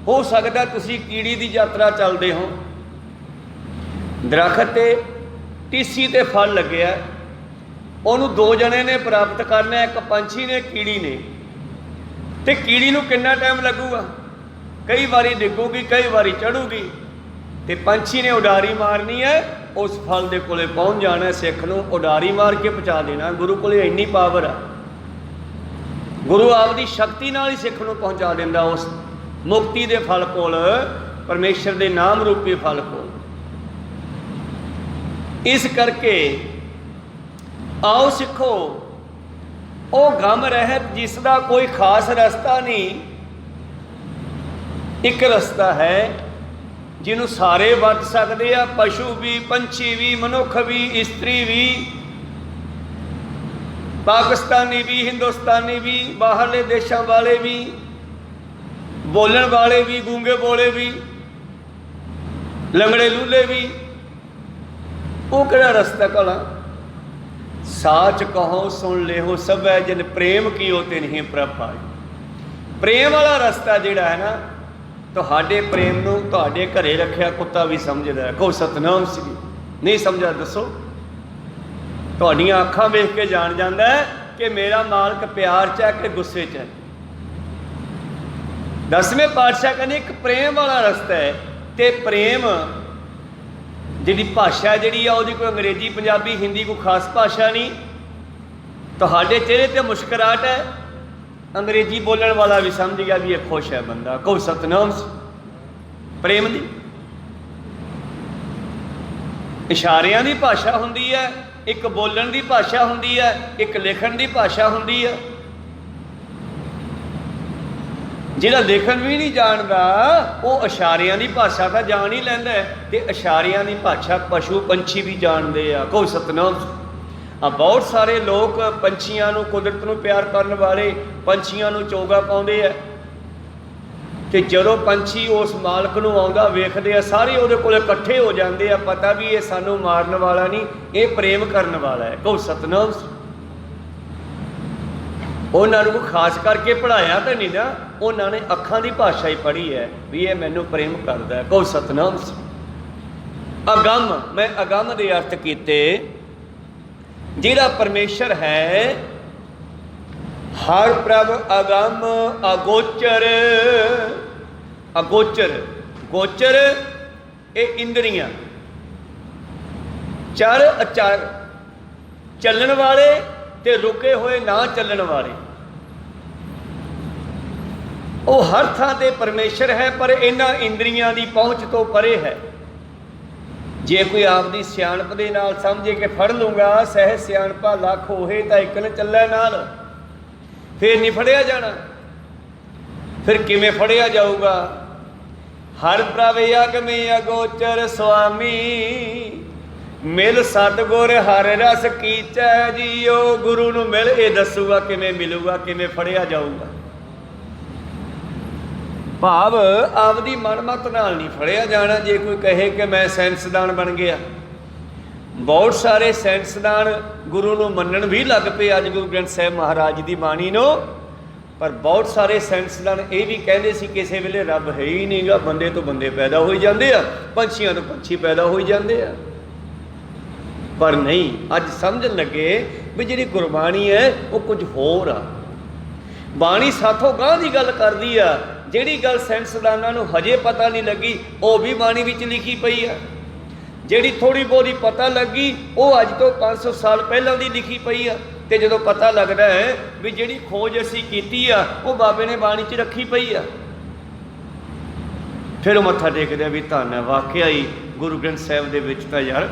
हो सकता तुसी कीड़ी की यात्रा चलते हो, दरखत ते टीसी ते फल लगे, उन्होंने दो जने ने प्राप्त करना, एक पंछी ने कीड़ी ने। तो कीड़ी नूं कितना टाइम लगूगा, कई बारी डिगूगी कई बारी चढ़ूगी, तो पंछी ने उडारी मारनी है, उस फल के कोले पहुँच जाना है, सिख नूं उडारी मार के पहुँचा देना। गुरु को इन्नी पावर है, गुरु आपकी शक्ति नाल ही सिख नूं पहुँचा देंदा उस मुक्ति के फल कोल, परमेश्वर के नाम रूपी फल कोल। इस करके आओ सिखो, वो गम रहत जिसका कोई खास रास्ता नहीं, एक रास्ता है जिन्हों सारे वरत सकते हैं, पशु भी, पंछी भी, मनुख भी, स्त्री भी, पाकिस्तानी भी, हिंदुस्तानी भी, बाहरले देशों वाले भी, बोलन वाले भी, गूंगे बोले भी, लंगड़े लूले भी। वो किहड़ा रास्ता कला, साच कहो सुन ले हो सब है जिन प्रेम की होते नहीं प्रभ पाए। प्रेम वाला रास्ता जिहड़ा है ना, तुहाडे प्रेम नूं तुहाडे घरे रखिया कुत्ता भी समझदा है। कहो सतनाम श्री, नहीं समझा दसो, तुहाडीआं अखां वेख के जान जांदा है कि मेरा मालक प्यार च है कि गुस्से च है। 10वें पातशाह कहने एक प्रेम वाला रास्ता है, ते प्रेम जिहड़ी भाषा जिहड़ी आ उहदी कोई अंग्रेजी पंजाबी हिंदी कोई खास भाषा नहीं। तुहाडे चेहरे ते मुस्कुराहट है, अंग्रेजी बोलने वाला भी समझ गया भी ये खुश है बंदा। कहो सतनाम प्रेम दी इशारियां दी भाषा हुंदी है, एक बोलन दी भाषा हुंदी है, एक लिखण दी भाषा हुंदी है। जिहड़ा लिखण भी नहीं जानता वो इशारियां दी भाषा तो जान ही लैंदा है, ते इशारियां दी भाषा पशु पंछी भी जानते हैं। कहो सतनाम। बहुत सारे लोग पंछियां नूं, कुदरत नूं प्यार करने वाले पंछियां नूं चोगा पाउंदे आ, ते जदों पंछी उस मालक नूं आउंदा वेखदे आ, सारे उहदे कोले इकट्ठे हो जाते हैं, पता भी ये सानूं मारन वाला नहीं, ये प्रेम करने वाला है। कहो सतनाम। उन्होंने खास करके पढ़ाया तो नहीं ना, उन्होंने अखां की भाषा ही पढ़ी है भी ये मैनू प्रेम करता है। कहो सतनाम। अगम, मैं अगम के अर्थ किते, जिहड़ा परमेश्वर है हर प्रभ अगम अगोचर। अगोचर गोचर ये इंद्रियां, चर अचर, चलन वाले ते रुके हुए ना चलन वाले, वो हर थां ते परमेश्वर है, पर इन्हां इंद्रियां की पहुँच तो परे है। जे कोई आपकी सियाणप दे नाल समझे कि फड़ लूँगा, सहज सियाणपा लख होए तां इक न चलै नाल, फिर नहीं फड़िया जाना। फिर किवें फड़िया जाऊगा। हर प्रभ अगमे अगोचर स्वामी, मिल सतगुर हर रस कीचै जियो। गुरु नूं मिल ये दसूगा किवें मिलूगा, किवें फड़िया जाऊगा। भाव आपदी मनमत नाल नहीं फड़िया जाना। जे कोई कहे कि मैं साइंसदान बन गया, बहुत सारे साइंसदान गुरु नूं मनण भी लग पे अज गुरु ग्रंथ साहिब महाराज की बाणी नूं, पर बहुत सारे साइंसदान ये भी कहते सी किसी वेले रब है ही नहीं गा, बंदे तो बंदे पैदा हो जाते हैं, पंछियां तो पंछी पैदा हो जाते हैं। पर नहीं, अज समझ लगे भी जी गुरबाणी है वो कुछ होर आ। बाणी साथों गांह की गल करती आ, जिहड़ी गल साइंसदानां नूं हजे पता नहीं लगी वो भी बाणी विच लिखी पई है। जिहड़ी थोड़ी बहुती पता लगी वो अज तो 500 साल पहलों की लिखी पई है। तो जो पता लगता है भी जिहड़ी खोज असीं कीती आ वो बाबे ने बाणी च रखी पई है। फिर वो मत्था टेकदे भी धन है, वाकई ही गुरु ग्रंथ साहिब दे विच तां यार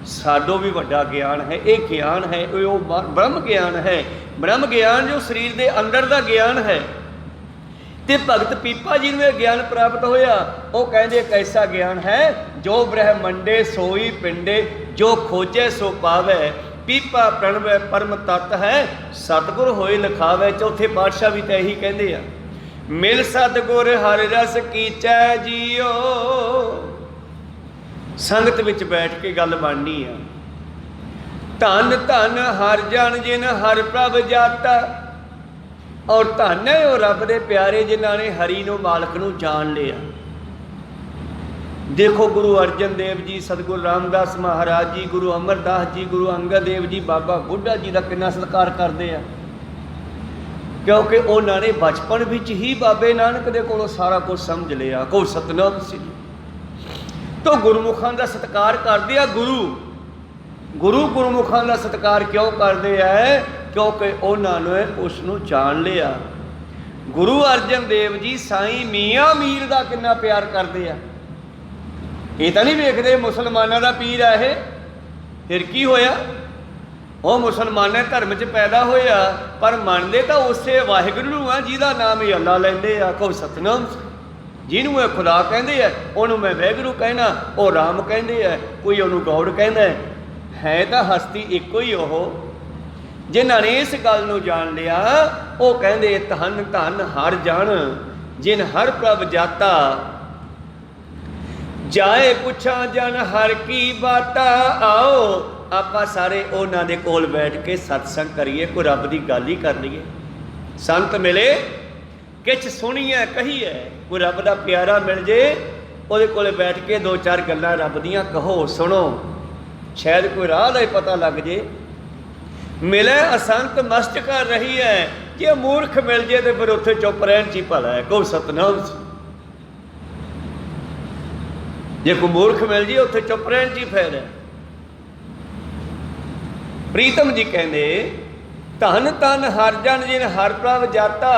साडों भी वड्डा ज्ञान है। ये ज्ञान है वो ब्रह्म ज्ञान है, ब्रह्म ज्ञान जो शरीर के अंदर का ज्ञान है। तो भगत पीपा जी ने ज्ञान प्राप्त होया, वो कहते कैसा ज्ञान है, जो ब्रह्मंडे सोई पिंडे, जो खोजे सो पावे, पीपा प्रणव परम तत्त है, सतगुर होए लिखावे। चौथे पातशाह भी तो यही कहते हैं, मिल सतगुर हर रस कीचै जियो। संगत विच बैठ के गल बननी है। धन धन हर जन जिन हर प्रभ जाता, और धन है वो रब दे प्यारे जिन्हों ने हरि नूं मालक नूं जान लिया। देखो गुरु अर्जन देव जी, सतगुरु रामदास महाराज जी, गुरु अमरदास जी, गुरु अंगद देव जी, बाबा बुढ़ा जी का कितना सत्कार करते हैं, क्योंकि उन्होंने बचपन विच ही बाबे नानक दे कोलों सारा कुछ समझ लिया। को सतनाम सी तो गुरमुखां का सत्कार करते हैं। गुरु गुरमुखां का सत्कार क्यों करते हैं? क्योंकि उन्होंने उसनूं जान लिया। गुरु अर्जन देव जी साईं मियाँ मीर का कितना प्यार करते हैं। ये तो नहीं वेखते मुसलमानों का पीर है ये, फिर की होया? वो मुसलमाना धर्म च पैदा होया, पर मनते तो उसे वाहिगुरू आ जिहदा नाम ही अल्लाह लेंदे आ। को सतनाम जिन्हों मैं खुदा कहते हैं, उन्होंने मैं वाहिगुरू कहना, वो राम कहते हैं, कोई उन्होंने गौड़ कहना है तो हस्ती एको ही। वो जिन्होंने इस गल नूं जान लिया, वो कहते धन धन हर जन जिन हर प्रभ जाता, जाए पुछा जन हर की बाता। आओ आपां सारे उन्हां दे कोल बैठ के सत्संग करिए, कोई रब की गल ही कर लीए। संत मिले किछ सुनिए कहीए, कोई रब का प्यारा मिल जे उहदे कोले बैठ के दो चार गल्लां रब दियां कहो, सुनो, शायद कोई राह दा ही पता लग जे। मिले असंत मस्त कर रही है, जे मूर्ख मिल जे तो फिर उत्थे चुप रहन च भला है। को सतनाम जे कोई मूर्ख मिल जाए उत्थे चुप रहन च फिर है। प्रीतम जी कहते धन धन हर जन जिन हर प्रभ जाता,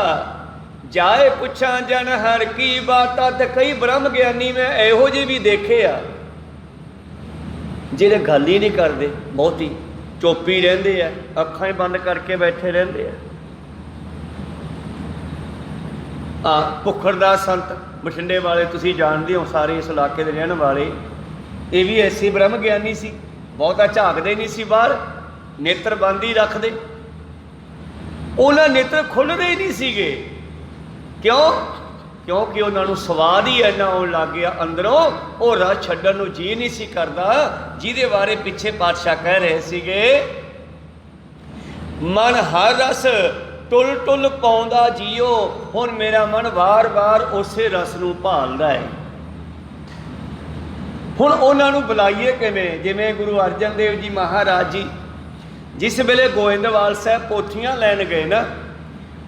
जाए पुछा जन हर की बाता। तो कई ब्रह्म ज्ञानी मैं इहो जे भी देखे आ जिहड़े गल ही नहीं करते, बहुती चुप ही रहिंदे आ, अखां ही बंद करके बैठे रहिंदे आ। भुखड़दास संत बठिंडे वाले तुसीं जानते हो, सारे इस इलाके के रहने वाले, ये भी ऐसे ब्रह्म ज्ञानी सी, बहुता झाकते नहीं सी बाहर, नेत्र बंद ही रखते। उन्होंने नेत्र खुलते ही नहीं सीगे। क्यों? क्योंकि उन्होंने स्वाद ही इन्ना आउण लग गया अंदरों, वो रस छड्डण नूं जी नहीं सी करता, जिहदे बारे पिछे पातशाह कह रहे सीगे, मन हर रस टुल टुल पाउंदा जियो। हुण मेरा मन बार बार उसे रस नूं भालदा है। हुण उन्हां नूं बुलाइए किवें? जिवें गुरु अर्जन देव जी महाराज जी जिस वेले गोइंदवाल साहब पोथियां लैन गए ना,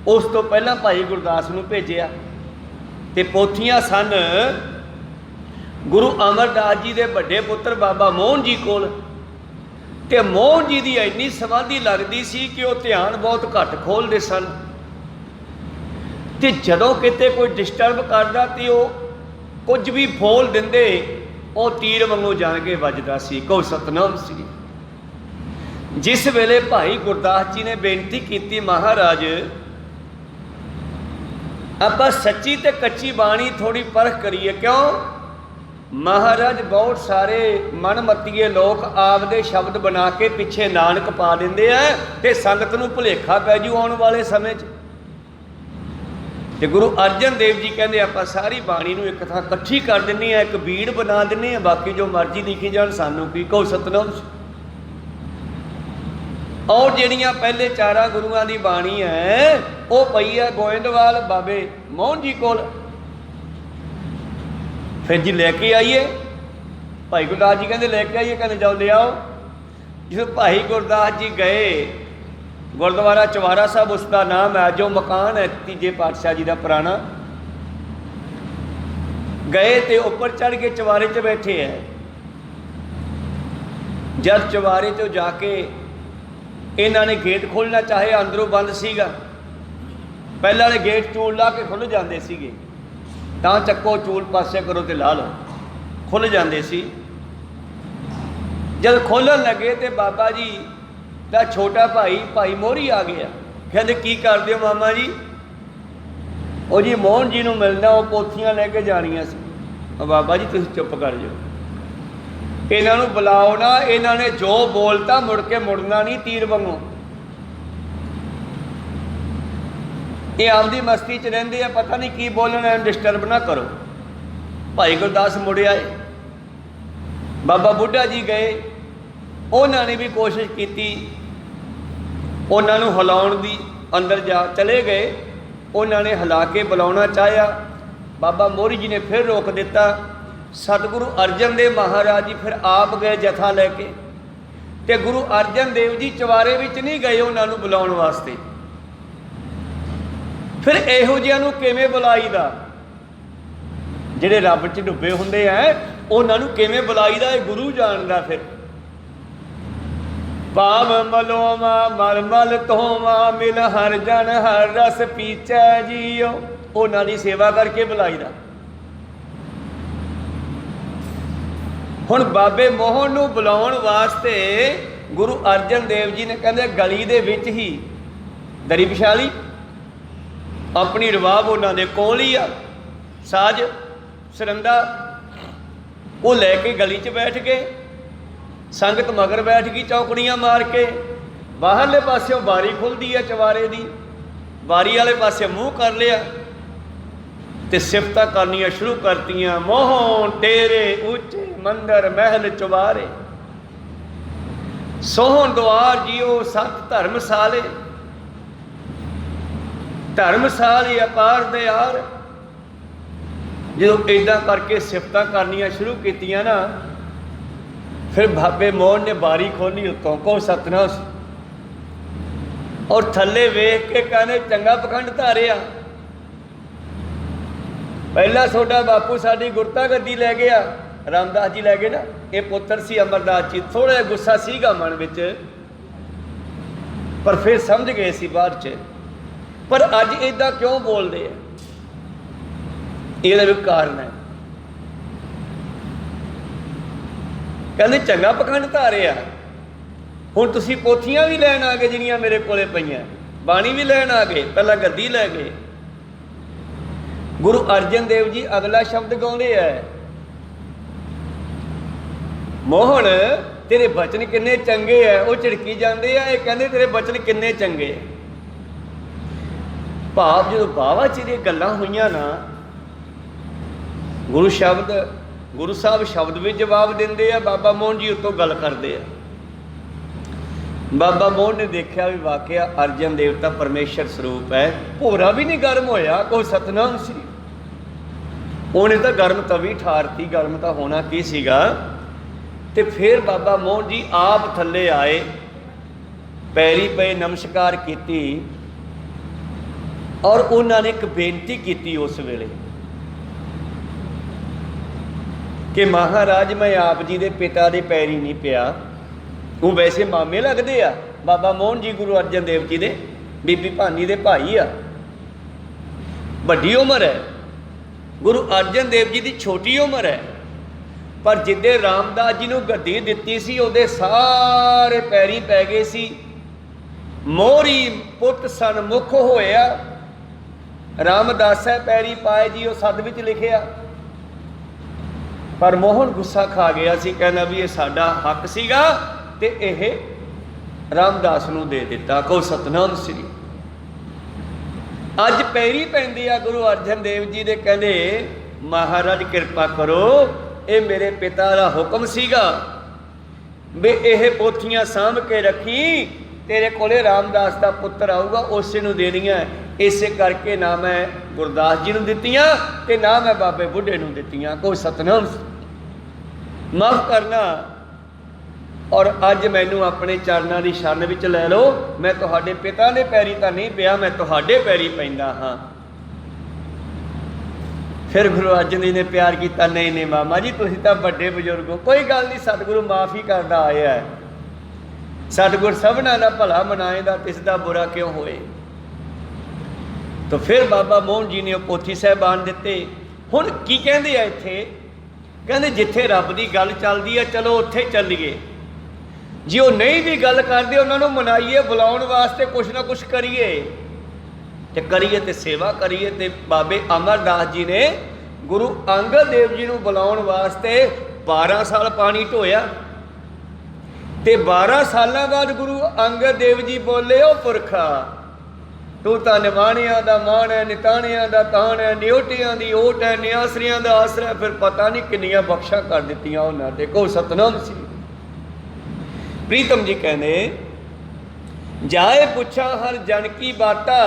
उस तो पहला भाई गुरदास नूं भेजिया, ते पोथियां सन गुरु अमरदास जी दे वड्डे पुत्र बाबा मोहन जी कोल। ते मोहन जी की इन्नी समाधि लगती सी कि वह ध्यान बहुत घट खोलते सन, ते जदों किते कोई डिस्टर्ब करता तो कुछ भी बोल देंदे, वो तीर वांगू जान के वजदा सी। को सतनाम सी। जिस वेले भाई गुरदास जी ने बेनती की, महाराज आपां सच्ची ते कच्ची बाणी थोड़ी परख करिए। क्यों? महाराज बहुत सारे मनमतीए लोग आपदे शब्द बना के पिछे नानक पा देंदे आ, ते संगत नूं भुलेखा पै जू आउण वाले समय च। ते गुरु अर्जन देव जी कहते आपां सारी बाणी नूं एक थां इकट्ठी कर दिंदे आ, एक बीड़ बना दिंदे आ, बाकी जो मर्जी लिखी जाण सानूं की। को सतनाम। और जिहड़ियां पहले चारा गुरुआं दी बाणी है वो पई है गोइंदवाल बाबे मोहन जी कोल। फिर जी लैके आइए, भाई गुरदास जी कहते लैके आइए, कहते जाओ ले आओ। जिस भाई गुरदास जी गए गुरुद्वारा चवारा साहब, उसका नाम है, जो मकान है तीजे पातशाह जी का पुराना, गए तो ऊपर चढ़ के चवारे च बैठे है। जब चवारे चो जाके इन्हों ने गेट खोलना चाहे, अंदरों बंद सीगा, पहले वाले गेट चूल ला के खुल जाते सीगे, तां चक्को चूल पासे करो तो ला लो, खुल जाते सी। जब खोलन लगे तो बाबा जी का छोटा भाई भाई मोहरी आ गया, कहते की करते हो मामा जी? वो जी मोहन जी नूं मिलना, वो पोथियां लैके जानियां सी। बाबा जी तुसीं चुप कर जाओ, इन्हां नूं बुलाओ ना, इन्हां ने जो बोलता मुड़ के मुड़ना नहीं तीर वांगू। ये आपदी मस्ती च रहिंदे आ, पता नहीं की बोलना, डिस्टर्ब ना करो। भाई गुरदास मुड़े आए, बाबा बुढ़ा जी गए, उन्होंने भी कोशिश की उन्होंने हिलाउण दी, अंदर जा चले गए, उन्होंने हिला के बुलाना चाहया, बाबा मोहरी जी ने फिर रोक दिता। सतगुरु अर्जन देव महाराज जी फिर आप गए जथा लैके, ते गुरु अर्जन देव जी चवारे विच नहीं गए उन्होंने बुलाने वास्ते। फिर इहो जिहियां नूं किवें बुलाईदा, जिहड़े रब च डुबे हुंदे आ उन्होंने किवें बुलाईदा, ये गुरु जानदा। फिर पाव मलोमा मल मल तोमा मिल हर जन हर रस पीचै जीओ, उन्हां दी सेवा करके बुलाईदा। हुण बाबे मोहन नूं बुलाउण वास्ते गुरु अर्जन देव जी ने कहंदे गली दे विच ही दरी विछा लई, अपनी रवाब उन्हां दे कोल ही आ, साज सरंदा वो लैके गली च बैठ गए। संगत मगर बैठ गई चौकड़ियां मार के। बाहरले पासों बारी खुलती है चवारे की, बारी वाले पासे मूँह कर लिया ते सिफतां करनियां शुरू करतियां। मोहन तेरे ऊंचे मंदिर महल चुबारे, सोहन द्वार जियो सत धर्मसाले, धर्मसाल अपार दयार। जो इदा करके सिफतां करनियां शुरू कीतियां ना, फिर बाबे मोहन ने बारी खोली उत्तों को सतनाम, और थले वेख के कहने चंगा पखंड धारिया, पहला सोडा बापू साडी गुरता गद्दी लै गया, रामदास जी लै गए ना, ये पुत्र सी अमरदास जी। थोड़ा जिहा गुस्सा सीगा मन विच, पर फिर समझ गए सी बाहर च। पर अज इदा क्यों बोलते हैं, ये कारण है। कहते चंगा पखंड धारिया, हुण तुसीं पोथियां भी लैन आ गए जिहड़ियां मेरे कोले पईआं, बाणी भी लैन आ गए, पहला गद्दी लै गए। गुरु अर्जन देव जी अगला शब्द गाउंदे है, मोहन तेरे बचन किन्ने चंगे है। वो झिड़की जाते हैं, ये कहते तेरे बचन किन्ने चंगे है। भाव जो बावा चिर गल्लां होईयां ना, गुरु शब्द गुरु साहब शब्द भी जवाब देंदे आ, बाबा मोहन जी उत्तों गल करते हैं। बाबा मोहन ने देखा भी वाकया अर्जन देवता परमेश्वर स्वरूप है, भोरा भी नहीं गर्म होया, कोई सतनाम सी। उन्हें तो गर्म तवी ठारती, गर्म तो होना की सीगा। ते फिर बाबा मोहन जी आप थले आए, पैरी पे नमस्कार की, और उन्होंने एक बेनती की उस वेले कि महाराज मैं आप जी के पिता के पैरी नहीं पिया। वो वैसे मामे लगते आ, बाबा मोहन जी गुरु अर्जन देव जी के बीबी भानी के भाई आ, वड्डी उम्र है। गुरु अर्जन देव जी की छोटी उम्र है, पर जिद्दे रामदास जी ने गद्दी दिती सी, उहदे सारे पैरी पै गए सी। मोहरी पुत सनमुख होया, रामदासा पैरी पाए जी, वो सद विच लिखिया। पर मोहन गुस्सा खा गया सी, कहना भी ये साडा हक सीगा ते यह रामदास नूं दे दिता। को सतनाम श्री। अज पैरी पैंदी आ गुरु अर्जन देव जी दे, कहंदे महाराज कृपा करो, ये मेरे पिता का हुक्म सीगा भी यह पोथियां सांभ के रखी, तेरे कोले रामदास का पुत्र आऊगा, उसे नूं देनियां। इसे करके ना मैं गुरदास जी नूं दित्तियां ते ना मैं बाबे बुढ़े नूं दित्तियां। कोई सतनाम माफ़ करना, और अज मैनू अपने चरणों की शरण विच लै लो। मैं तुहाडे पिता ने पैरी तो नहीं पिया, मैं तुहाडे पैरी पैंदा हाँ। फिर गुरु अर्जन देव ने प्यार किया, नहीं नहीं मामा जी तुसीं तां वड्डे बजुर्ग हो, कोई गल नहीं, सतगुरु माफ़ ही करदा आया है। सतगुर सबना दा भला मनाएगा, तिसदा बुरा क्यों होए। तो फिर बाबा मोहन जी ने पोथी साहबान दिते। हुण की कहंदे आ इत्थे, कहंदे जिथे रब की गल चलदी है चलो उत्थे चलीए, जे वो नहीं भी गल करते उन्होंने मनाइए, बुलाउण वास्ते कुछ ना कुछ करिए ते करिए ते सेवा करिए। ते बाबे अमरदास जी ने गुरु अंगद देव जी नूं बुलाउण वास्ते 12 साल पानी ढोया, ते 12 सालों बाद गुरु अंगद देव जी बोले, ओ पुरखा तू तो निमाणिया का मान है, निताणिया का तान है, नियोटिया की ओट है, नियासरिया का आसरा है। फिर पता नहीं किनिया बख्शा कर दित्तियां उन्होंने। को सतनाम सी। प्रीतम जी कहने जाए पुछा हर जन की बाता,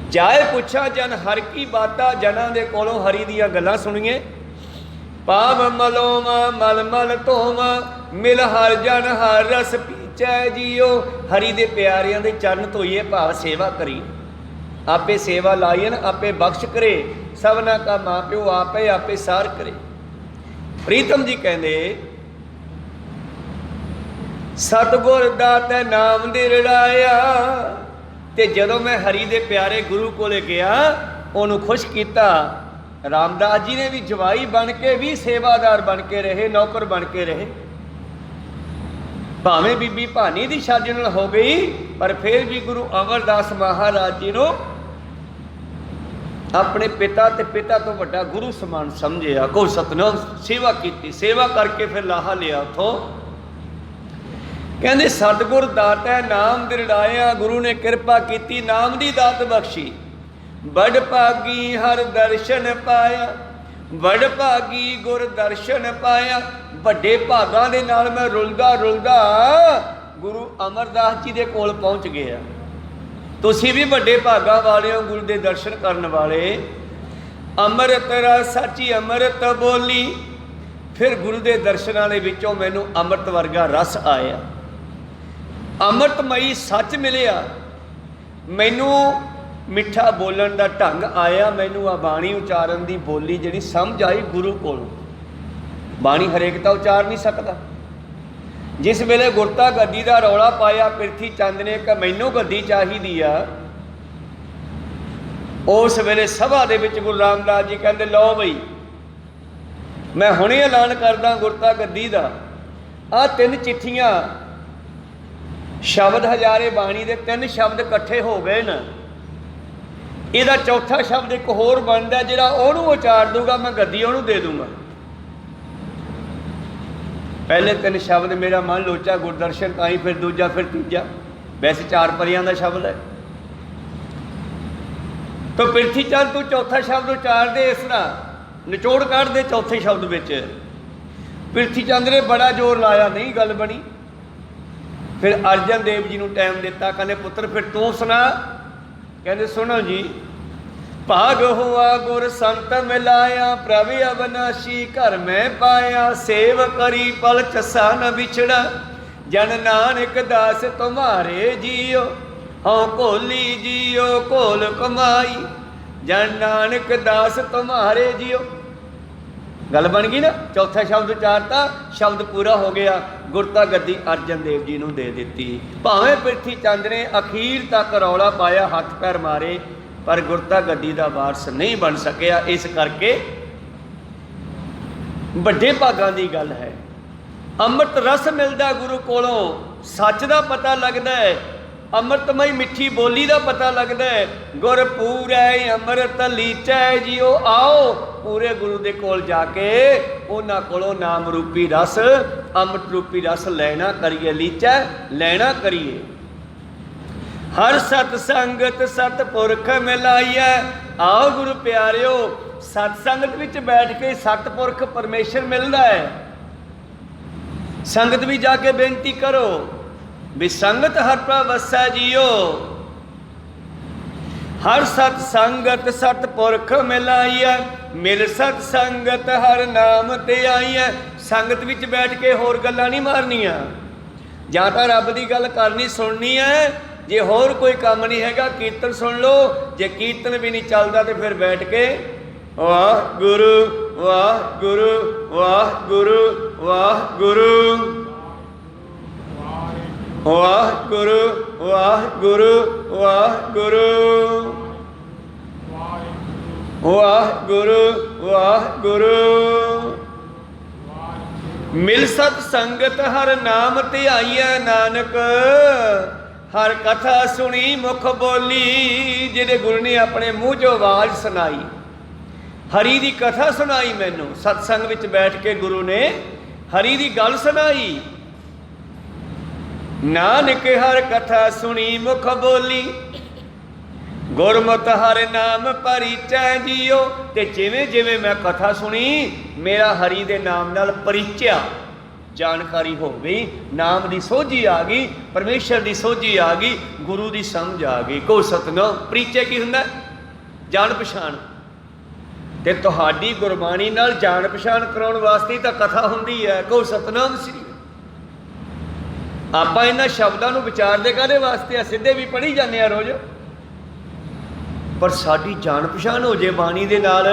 ਜਾਏ ਪੁੱਛਾ ਜਨ ਹਰ ਕੀ ਬਾਤਾ, ਜਨਾਂ ਦੇ ਕੋਲੋਂ ਹਰੀ ਦੀਆਂ ਗੱਲਾਂ ਸੁਣੀਏ। ਪਾਵ ਮਲੋਮ ਮਲ ਮਲ ਧੋਮ, ਮਿਲ ਹਰ ਜਨ ਹਰ ਰਸ ਪੀਚੈ ਜੀਓ। ਹਰੀ ਦੇ ਪਿਆਰਿਆਂ ਦੇ ਚਰਨ ਧੋਈਏ, ਭਾਵ ਸੇਵਾ ਕਰੀ। ਆਪੇ ਸੇਵਾ ਲਾਈਨ ਆਪੇ ਬਖਸ਼ ਕਰੇ, ਸਭਨਾ ਕਾ ਮਾਂ ਪਿਓ ਆਪੇ ਆਪੇ ਸਾਰ ਕਰੇ। ਪ੍ਰੀਤਮ ਜੀ ਕਹਿੰਦੇ ਸਤਿਗੁਰ ਦਾਤੈ ਨਾਮ ਦੇ ਰੜਾਇਆ। ਤੇ ਜਦੋਂ ਮੈਂ ਹਰੀ ਦੇ ਪਿਆਰੇ ਗੁਰੂ ਕੋਲੇ ਗਿਆ, ਉਹਨੂੰ ਖੁਸ਼ ਕੀਤਾ। ਰਾਮਦਾਸ ਜੀ ਨੇ ਵੀ ਜਵਾਈ ਬਣ ਕੇ ਵੀ ਸੇਵਾਦਾਰ ਬਣ ਕੇ ਰਹੇ, ਨੌਕਰ ਬਣ ਕੇ ਰਹੇ। ਭਾਵੇਂ ਬੀਬੀ ਭਾਨੀ ਦੀ ਸ਼ਾਦੀ ਨਾਲ ਹੋ ਗਈ, ਪਰ ਫਿਰ ਵੀ ਗੁਰੂ ਅਮਰਦਾਸ ਮਹਾਰਾਜ ਜੀ ਨੂੰ ਆਪਣੇ ਪਿਤਾ ਤੇ ਪਿਤਾ ਤੋਂ ਵੱਡਾ ਗੁਰੂ ਸਮਾਨ ਸਮਝਿਆ। ਕੋ ਸਤਨਾਮ ਸੇਵਾ ਕੀਤੀ, ਸੇਵਾ ਕਰਕੇ ਫਿਰ ਲਾਹਾ ਲਿਆ ਉੱਥੋਂ। ਕਹਿੰਦੇ ਸਤਿਗੁਰ ਦਾਤੈ ਨਾਮ ਦਿਰੜਾਇਆ, ਗੁਰੂ ਨੇ ਕਿਰਪਾ ਕੀਤੀ, ਨਾਮ ਦੀ ਦਾਤ ਬਖਸ਼ੀ। ਬੜ ਭਾਗੀ ਹਰ ਦਰਸ਼ਨ ਪਾਇਆ, ਬੜ ਭਾਗੀ ਗੁਰ ਦਰਸ਼ਨ ਪਾਇਆ। ਵੱਡੇ ਭਾਗਾਂ ਦੇ ਨਾਲ ਮੈਂ ਰੁਲਦਾ ਰੁਲਦਾ ਗੁਰੂ ਅਮਰਦਾਸ ਜੀ ਦੇ ਕੋਲ ਪਹੁੰਚ ਗਿਆ। ਤੁਸੀਂ ਵੀ ਵੱਡੇ ਭਾਗਾਂ ਵਾਲੇ ਹੋ, ਗੁਰੂ ਦੇ ਦਰਸ਼ਨ ਕਰਨ ਵਾਲੇ। ਅੰਮ੍ਰਿਤ ਰਸ ਸੱਚੀ ਅੰਮ੍ਰਿਤ ਬੋਲੀ। ਫਿਰ ਗੁਰੂ ਦੇ ਦਰਸ਼ਨਾਂ ਦੇ ਵਿੱਚੋਂ ਮੈਨੂੰ ਅੰਮ੍ਰਿਤ ਵਰਗਾ ਰਸ ਆਇਆ, ਅੰਮ੍ਰਿਤਮਈ ਸੱਚ ਮਿਲਿਆ। ਮੈਨੂੰ ਮਿੱਠਾ ਬੋਲਣ ਦਾ ਢੰਗ ਆਇਆ, ਮੈਨੂੰ ਆ ਬਾਣੀ ਉਚਾਰਨ ਦੀ ਬੋਲੀ ਜਿਹੜੀ ਸਮਝ ਆਈ ਗੁਰੂ ਕੋਲੋਂ। ਬਾਣੀ ਹਰੇਕ ਤਾਂ ਉਚਾਰ ਨਹੀਂ ਸਕਦਾ। ਜਿਸ ਵੇਲੇ ਗੁਰਤਾ ਗੱਦੀ ਦਾ ਰੌਲਾ ਪਾਇਆ ਪ੍ਰਿਥੀ ਚੰਦ ਨੇ ਕਿ ਮੈਨੂੰ ਗੱਦੀ ਚਾਹੀਦੀ ਆ, ਉਸ ਵੇਲੇ ਸਭਾ ਦੇ ਵਿੱਚ ਗੁਰੂ ਰਾਮਦਾਸ ਜੀ ਕਹਿੰਦੇ ਲਓ ਬਈ ਮੈਂ ਹੁਣੇ ਐਲਾਨ ਕਰਦਾ ਗੁਰਤਾ ਗੱਦੀ ਦਾ। ਆਹ 3 ਚਿੱਠੀਆਂ ਸ਼ਬਦ ਹਜ਼ਾਰੇ ਬਾਣੀ ਦੇ 3 ਸ਼ਬਦ ਇਕੱਠੇ ਹੋ ਗਏ ਨਾ, ਇਹਦਾ ਚੌਥਾ ਸ਼ਬਦ ਇੱਕ ਹੋਰ ਬਣਦਾ ਜਿਹੜਾ ਉਹਨੂੰ ਉਚਾਰ ਦੂਗਾ, ਮੈਂ ਗੱਦੀ ਉਹਨੂੰ ਦੇ ਦੂੰਗਾ। ਪਹਿਲੇ 3 ਸ਼ਬਦ ਮੇਰਾ ਮਨ ਲੋਚਾ ਗੁਰਦਰਸ਼ਨ ਤਾਈ, ਫਿਰ ਦੂਜਾ, ਫਿਰ ਤੀਜਾ। ਵੈਸੇ 4 ਪਰੀਆਂ ਦਾ ਸ਼ਬਦ ਹੈ। ਤਾਂ ਪ੍ਰਿਥੀ ਚੰਦ ਤੂੰ ਚੌਥਾ ਸ਼ਬਦ ਉਚਾਰ ਦੇ, ਇਸ ਤਰ੍ਹਾਂ ਨਿਚੋੜ ਕੱਢ ਦੇ ਚੌਥੇ ਸ਼ਬਦ ਵਿੱਚ। ਪ੍ਰਿਥੀ ਚੰਦ ਨੇ ਬੜਾ ਜ਼ੋਰ ਲਾਇਆ, ਨਹੀਂ ਗੱਲ ਬਣੀ। ਫਿਰ ਅਰਜਨ ਦੇਵ ਜੀ ਨੂੰ ਟਾਈਮ ਦਿੱਤਾ, ਕਹਿੰਦੇ ਪੁੱਤਰ ਫਿਰ ਤੂੰ ਸੁਣਾ। ਕਹਿੰਦੇ ਸੁਣੋ ਜੀ। ਭਾਗ ਹੋਆ ਗੁਰ ਸੰਤ ਮਿਲਾਇਆ, ਪ੍ਰਭ ਅਵਨਾਸ਼ੀ ਘਰ ਮੈਂ ਪਾਇਆ। ਸੇਵ ਕਰੀ ਪਲ ਚਸਾ ਨ ਵਿਛੜਾ, ਜਨ ਨਾਨਕ ਦਾਸ ਤੁਮਾਰੇ ਜੀਓ। ਹਉ ਘੋਲੀ ਜੀਓ ਘੋਲ ਕਮਾਈ, ਜਨ ਨਾਨਕ ਦਾਸ ਤੁਮਾਰੇ ਜੀਓ। ਗੱਲ ਬਣ ਗਈ ਨਾ। ਚੌਥਾ ਸ਼ਬਦ ਉਚਾਰਤਾ, ਸ਼ਬਦ ਪੂਰਾ ਹੋ ਗਿਆ। ਗੁਰਤਾ ਗੱਦੀ ਅਰਜਨ ਦੇਵ ਜੀ ਨੂੰ ਦੇ ਦਿੱਤੀ। ਭਾਵੇਂ ਪ੍ਰਿਥੀ ਚੰਦ ਨੇ ਅਖੀਰ ਤੱਕ ਰੌਲਾ ਪਾਇਆ, ਹੱਥ ਪੈਰ ਮਾਰੇ, ਪਰ ਗੁਰਤਾ ਗੱਦੀ ਦਾ ਵਾਰਸ ਨਹੀਂ ਬਣ ਸਕਿਆ। ਇਸ ਕਰਕੇ ਵੱਡੇ ਭਾਗਾਂ ਦੀ ਗੱਲ ਹੈ। ਅੰਮ੍ਰਿਤ ਰਸ ਮਿਲਦਾ ਗੁਰੂ ਕੋਲੋਂ, ਸੱਚ ਦਾ ਪਤਾ ਲੱਗਦਾ ਹੈ, ਅੰਮ੍ਰਿਤਮਈ ਮਿੱਠੀ ਬੋਲੀ ਦਾ ਪਤਾ ਲੱਗਦਾ ਹੈ। ਗੁਰ ਪੂਰੈ ਅੰਮ੍ਰਿਤ ਲੀਚੈ ਜੀਓ। ਆਓ ਪੂਰੇ ਗੁਰੂ ਦੇ ਕੋਲ ਜਾ ਕੇ ਉਹਨਾਂ ਕੋਲੋਂ ਨਾਮ ਰੂਪੀ ਰਸ, ਅੰਮ੍ਰਿਤ ਰੂਪੀ ਰਸ ਲੈਣਾ ਕਰੀਏ, ਲੀਚੈ ਲੈਣਾ ਕਰੀਏ। ਹਰ ਸਤ ਸੰਗਤ ਸਤਪੁਰਖ ਮਿਲਾਈਐ। ਆਓ ਗੁਰੂ ਪਿਆਰਿਓ, ਸਤ ਸੰਗਤ ਵਿੱਚ ਬੈਠ ਕੇ ਸਤਪੁਰਖ ਪਰਮੇਸ਼ਰ ਮਿਲਦਾ ਹੈ। ਸੰਗਤ ਵੀ ਜਾ ਕੇ ਬੇਨਤੀ ਕਰੋ ਵੀ ਸੰਗਤ ਹਰ ਪ੍ਰਭ ਵਸੈ ਜੀਓ। ਹਰ ਸਤ ਸੰਗਤ ਸਤਪੁਰਖ ਮਿਲਾਈਐ, ਮਿਲ ਸਤ ਸੰਗਤ ਹਰ ਨਾਮ ਤੇ ਆਈਐ। ਸੰਗਤ ਵਿੱਚ ਬੈਠ ਕੇ ਹੋਰ ਗੱਲਾਂ ਨਹੀਂ ਮਾਰਨੀਆਂ, ਜਾਂ ਤਾਂ ਰੱਬ ਦੀ ਗੱਲ ਕਰਨੀ ਸੁਣਨੀ ਹੈ। ਜੇ ਹੋਰ ਕੋਈ ਕੰਮ ਨਹੀਂ ਹੈਗਾ ਕੀਰਤਨ ਸੁਣ ਲਓ। ਜੇ ਕੀਰਤਨ ਵੀ ਨਹੀਂ ਚੱਲਦਾ ਤੇ ਫਿਰ ਬੈਠ ਕੇ ਵਾਹਿਗੁਰੂ ਵਾਹਿਗੁਰੂ ਵਾਹਿਗੁਰੂ ਵਾਹਿਗੁਰੂ ਵਾਹਿਗੁਰੂ ਵਾਹਿਗੁਰੂ ਵਾਹਿਗੁਰੂ ਵਾਹਿਗੁਰੂ ਵਾਹਿਗੁਰੂ। ਮਿਲ ਸਤ ਸੰਗਤ ਹਰ ਨਾਮ ਧਿਆਈਐ, ਨਾਨਕ ਹਰ ਕਥਾ ਸੁਣੀ ਮੁਖ ਬੋਲੀ। ਜਿਹਦੇ ਗੁਰੂ ਨੇ ਆਪਣੇ ਮੂੰਹ 'ਚੋਂ ਆਵਾਜ਼ ਸੁਣਾਈ, ਹਰੀ ਦੀ ਕਥਾ ਸੁਣਾਈ ਮੈਨੂੰ। ਸਤਸੰਗ ਵਿੱਚ ਬੈਠ ਕੇ ਗੁਰੂ ਨੇ ਹਰੀ ਦੀ ਗੱਲ ਸੁਣਾਈ। ਨਾਨਕ ਹਰ ਕਥਾ ਸੁਣੀ ਮੁਖ ਬੋਲੀ, ਗੁਰਮਤਿ ਹਰ ਨਾਮ ਪਰਿਚੈ ਜੀਓ। ਤੇ ਜਿਵੇਂ ਜਿਵੇਂ ਮੈਂ ਕਥਾ ਸੁਣੀ, ਮੇਰਾ ਹਰੀ ਦੇ ਨਾਮ ਨਾਲ ਪਰਿਚਿਆ जानकारी हो गई, नाम की सोझी आ गई, परमेश्वर की सोझी आ गई, गुरु की समझ आ गई। को सतनाम परिचय की हुंदा? जान पछाण। ते तुहाडी गुरबाणी नाल जान पछाण कराउण वास्ते तां कथा हुंदी है। को सतनाम श्री। आपां इन्हां शब्दां नूं विचारदे काहदे वास्ते आ? सिद्धे भी पढ़ी जाने आ रोज़, पर साडी जान पछाण हो जे बाणी दे नाल,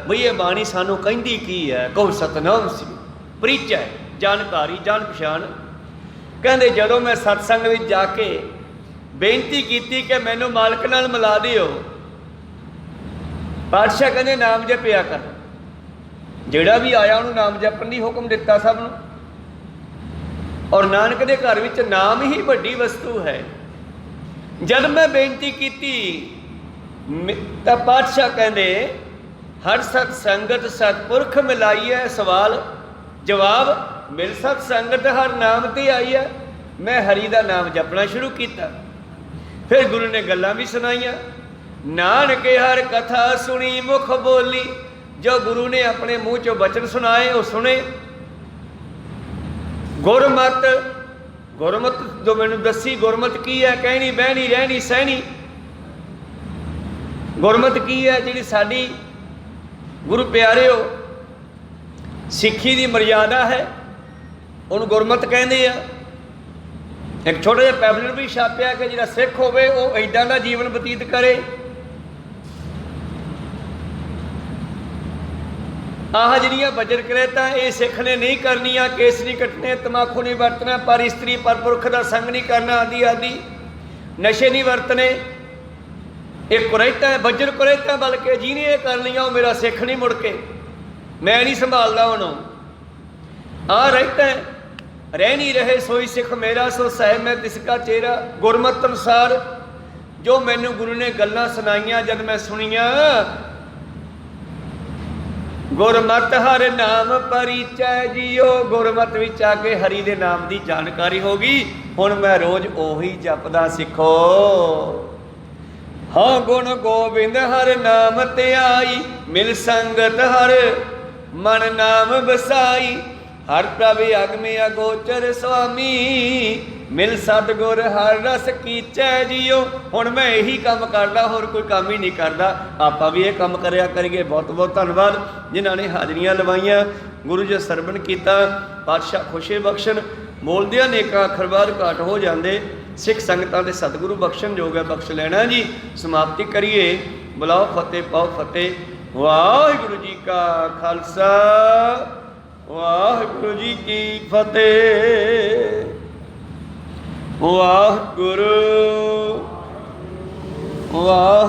बई ये बाणी सानूं कहिंदी की है। को सतनाम श्री। परिचय जानकारी जान पछाण। कहंदे जदों मैं सत्संग विच जाके बेनती कीती कि मैनूं मालक नाल मिला दिओ, पातशाह कहंदे नाम जपिया कर। जिहड़ा भी आया उहनूं नाम जपण दी हुक्म दिता सब नूं। और नानक दे घर विच नाम ही वड्डी वस्तु है। जद मैं बेनती कीती तां पातशाह कहंदे हर सत संगत सतपुरख मिलाई है। सवाल जवाब मिल सत संगत हर नाम ते आई है। मैं हरि का नाम जपना शुरू किया। फिर गुरु ने गल्लां भी सुनाइयां। नानक हर कथा सुनी मुख बोली। जो गुरु ने अपने मुँह चो बचन सुनाए वो सुने। गुरमत, गुरमत जो मैनू दसी, गुरमत की है? कहनी बहनी रहनी सहनी। गुरमत की है? जिहड़ी साडी गुरु प्यारे हो सिੱਖੀ ਦੀ मर्यादा है, उन्होंने गुरमत कहते हैं। एक छोटा जिहा पैफलेट भी छापिया कि जिहड़ा सिख होवे वो इदां दा जीवन बतीत करे। आह जिहड़ियां बजर करेता ये सिख ने नहीं करनियां। केस नहीं कटने, तमाकू नहीं वरतना, पर इस्त्री पर पुरख का संग नहीं करना, आदि आदि नशे नहीं वरतने। एक कुरैता है, बजर कुरैता, बल्कि जिन्हें ये कर लिया वो मेरा सिख नहीं। मुड़ के मैं नहीं संभालता उन्होंने। आ रहता है रह नहीं रहे सोई सिख मेरा, सो साहिब मैं तिसका चेहरा। गुरमत अनुसार जो मैनू गुरु ने गल्लां सुनाइयां, जब मैं सुनिया, गुरमत हर नाम परिचय जियो। गुरमत विच आके हरि दे नाम की जानकारी हो गई। हुण मैं रोज़ ओही जपदा सिखो। हाँ गुण गोबिंद हर नाम ते आई। मिल संगत हर मन नाम बसाई। हर प्रभ अगमे अगोचर स्वामी। मिल सतगुर हर रस कीचै जियो। हुण मैं यही काम करदा, होर कोई काम ही नहीं करदा। आपां भी ये काम करिया करिए। बहुत बहुत धन्नवाद जिन्हां ने हाजरियां लवाइयां, गुरु जी सरवण कीता। पातशाह खुशे बख्शण। बोलदियां नेकां अखर बाहर घाट हो जांदे। सिख संगतां दे सतगुरु बख्शण जोग है, बख्श लेना जी। समाप्ति करिए। बुलाओ फतेह पाओ फतेह। वाहिगुरु जी का खालसा, वाहिगुरु जी की फतेह। वाहिगुरु वाह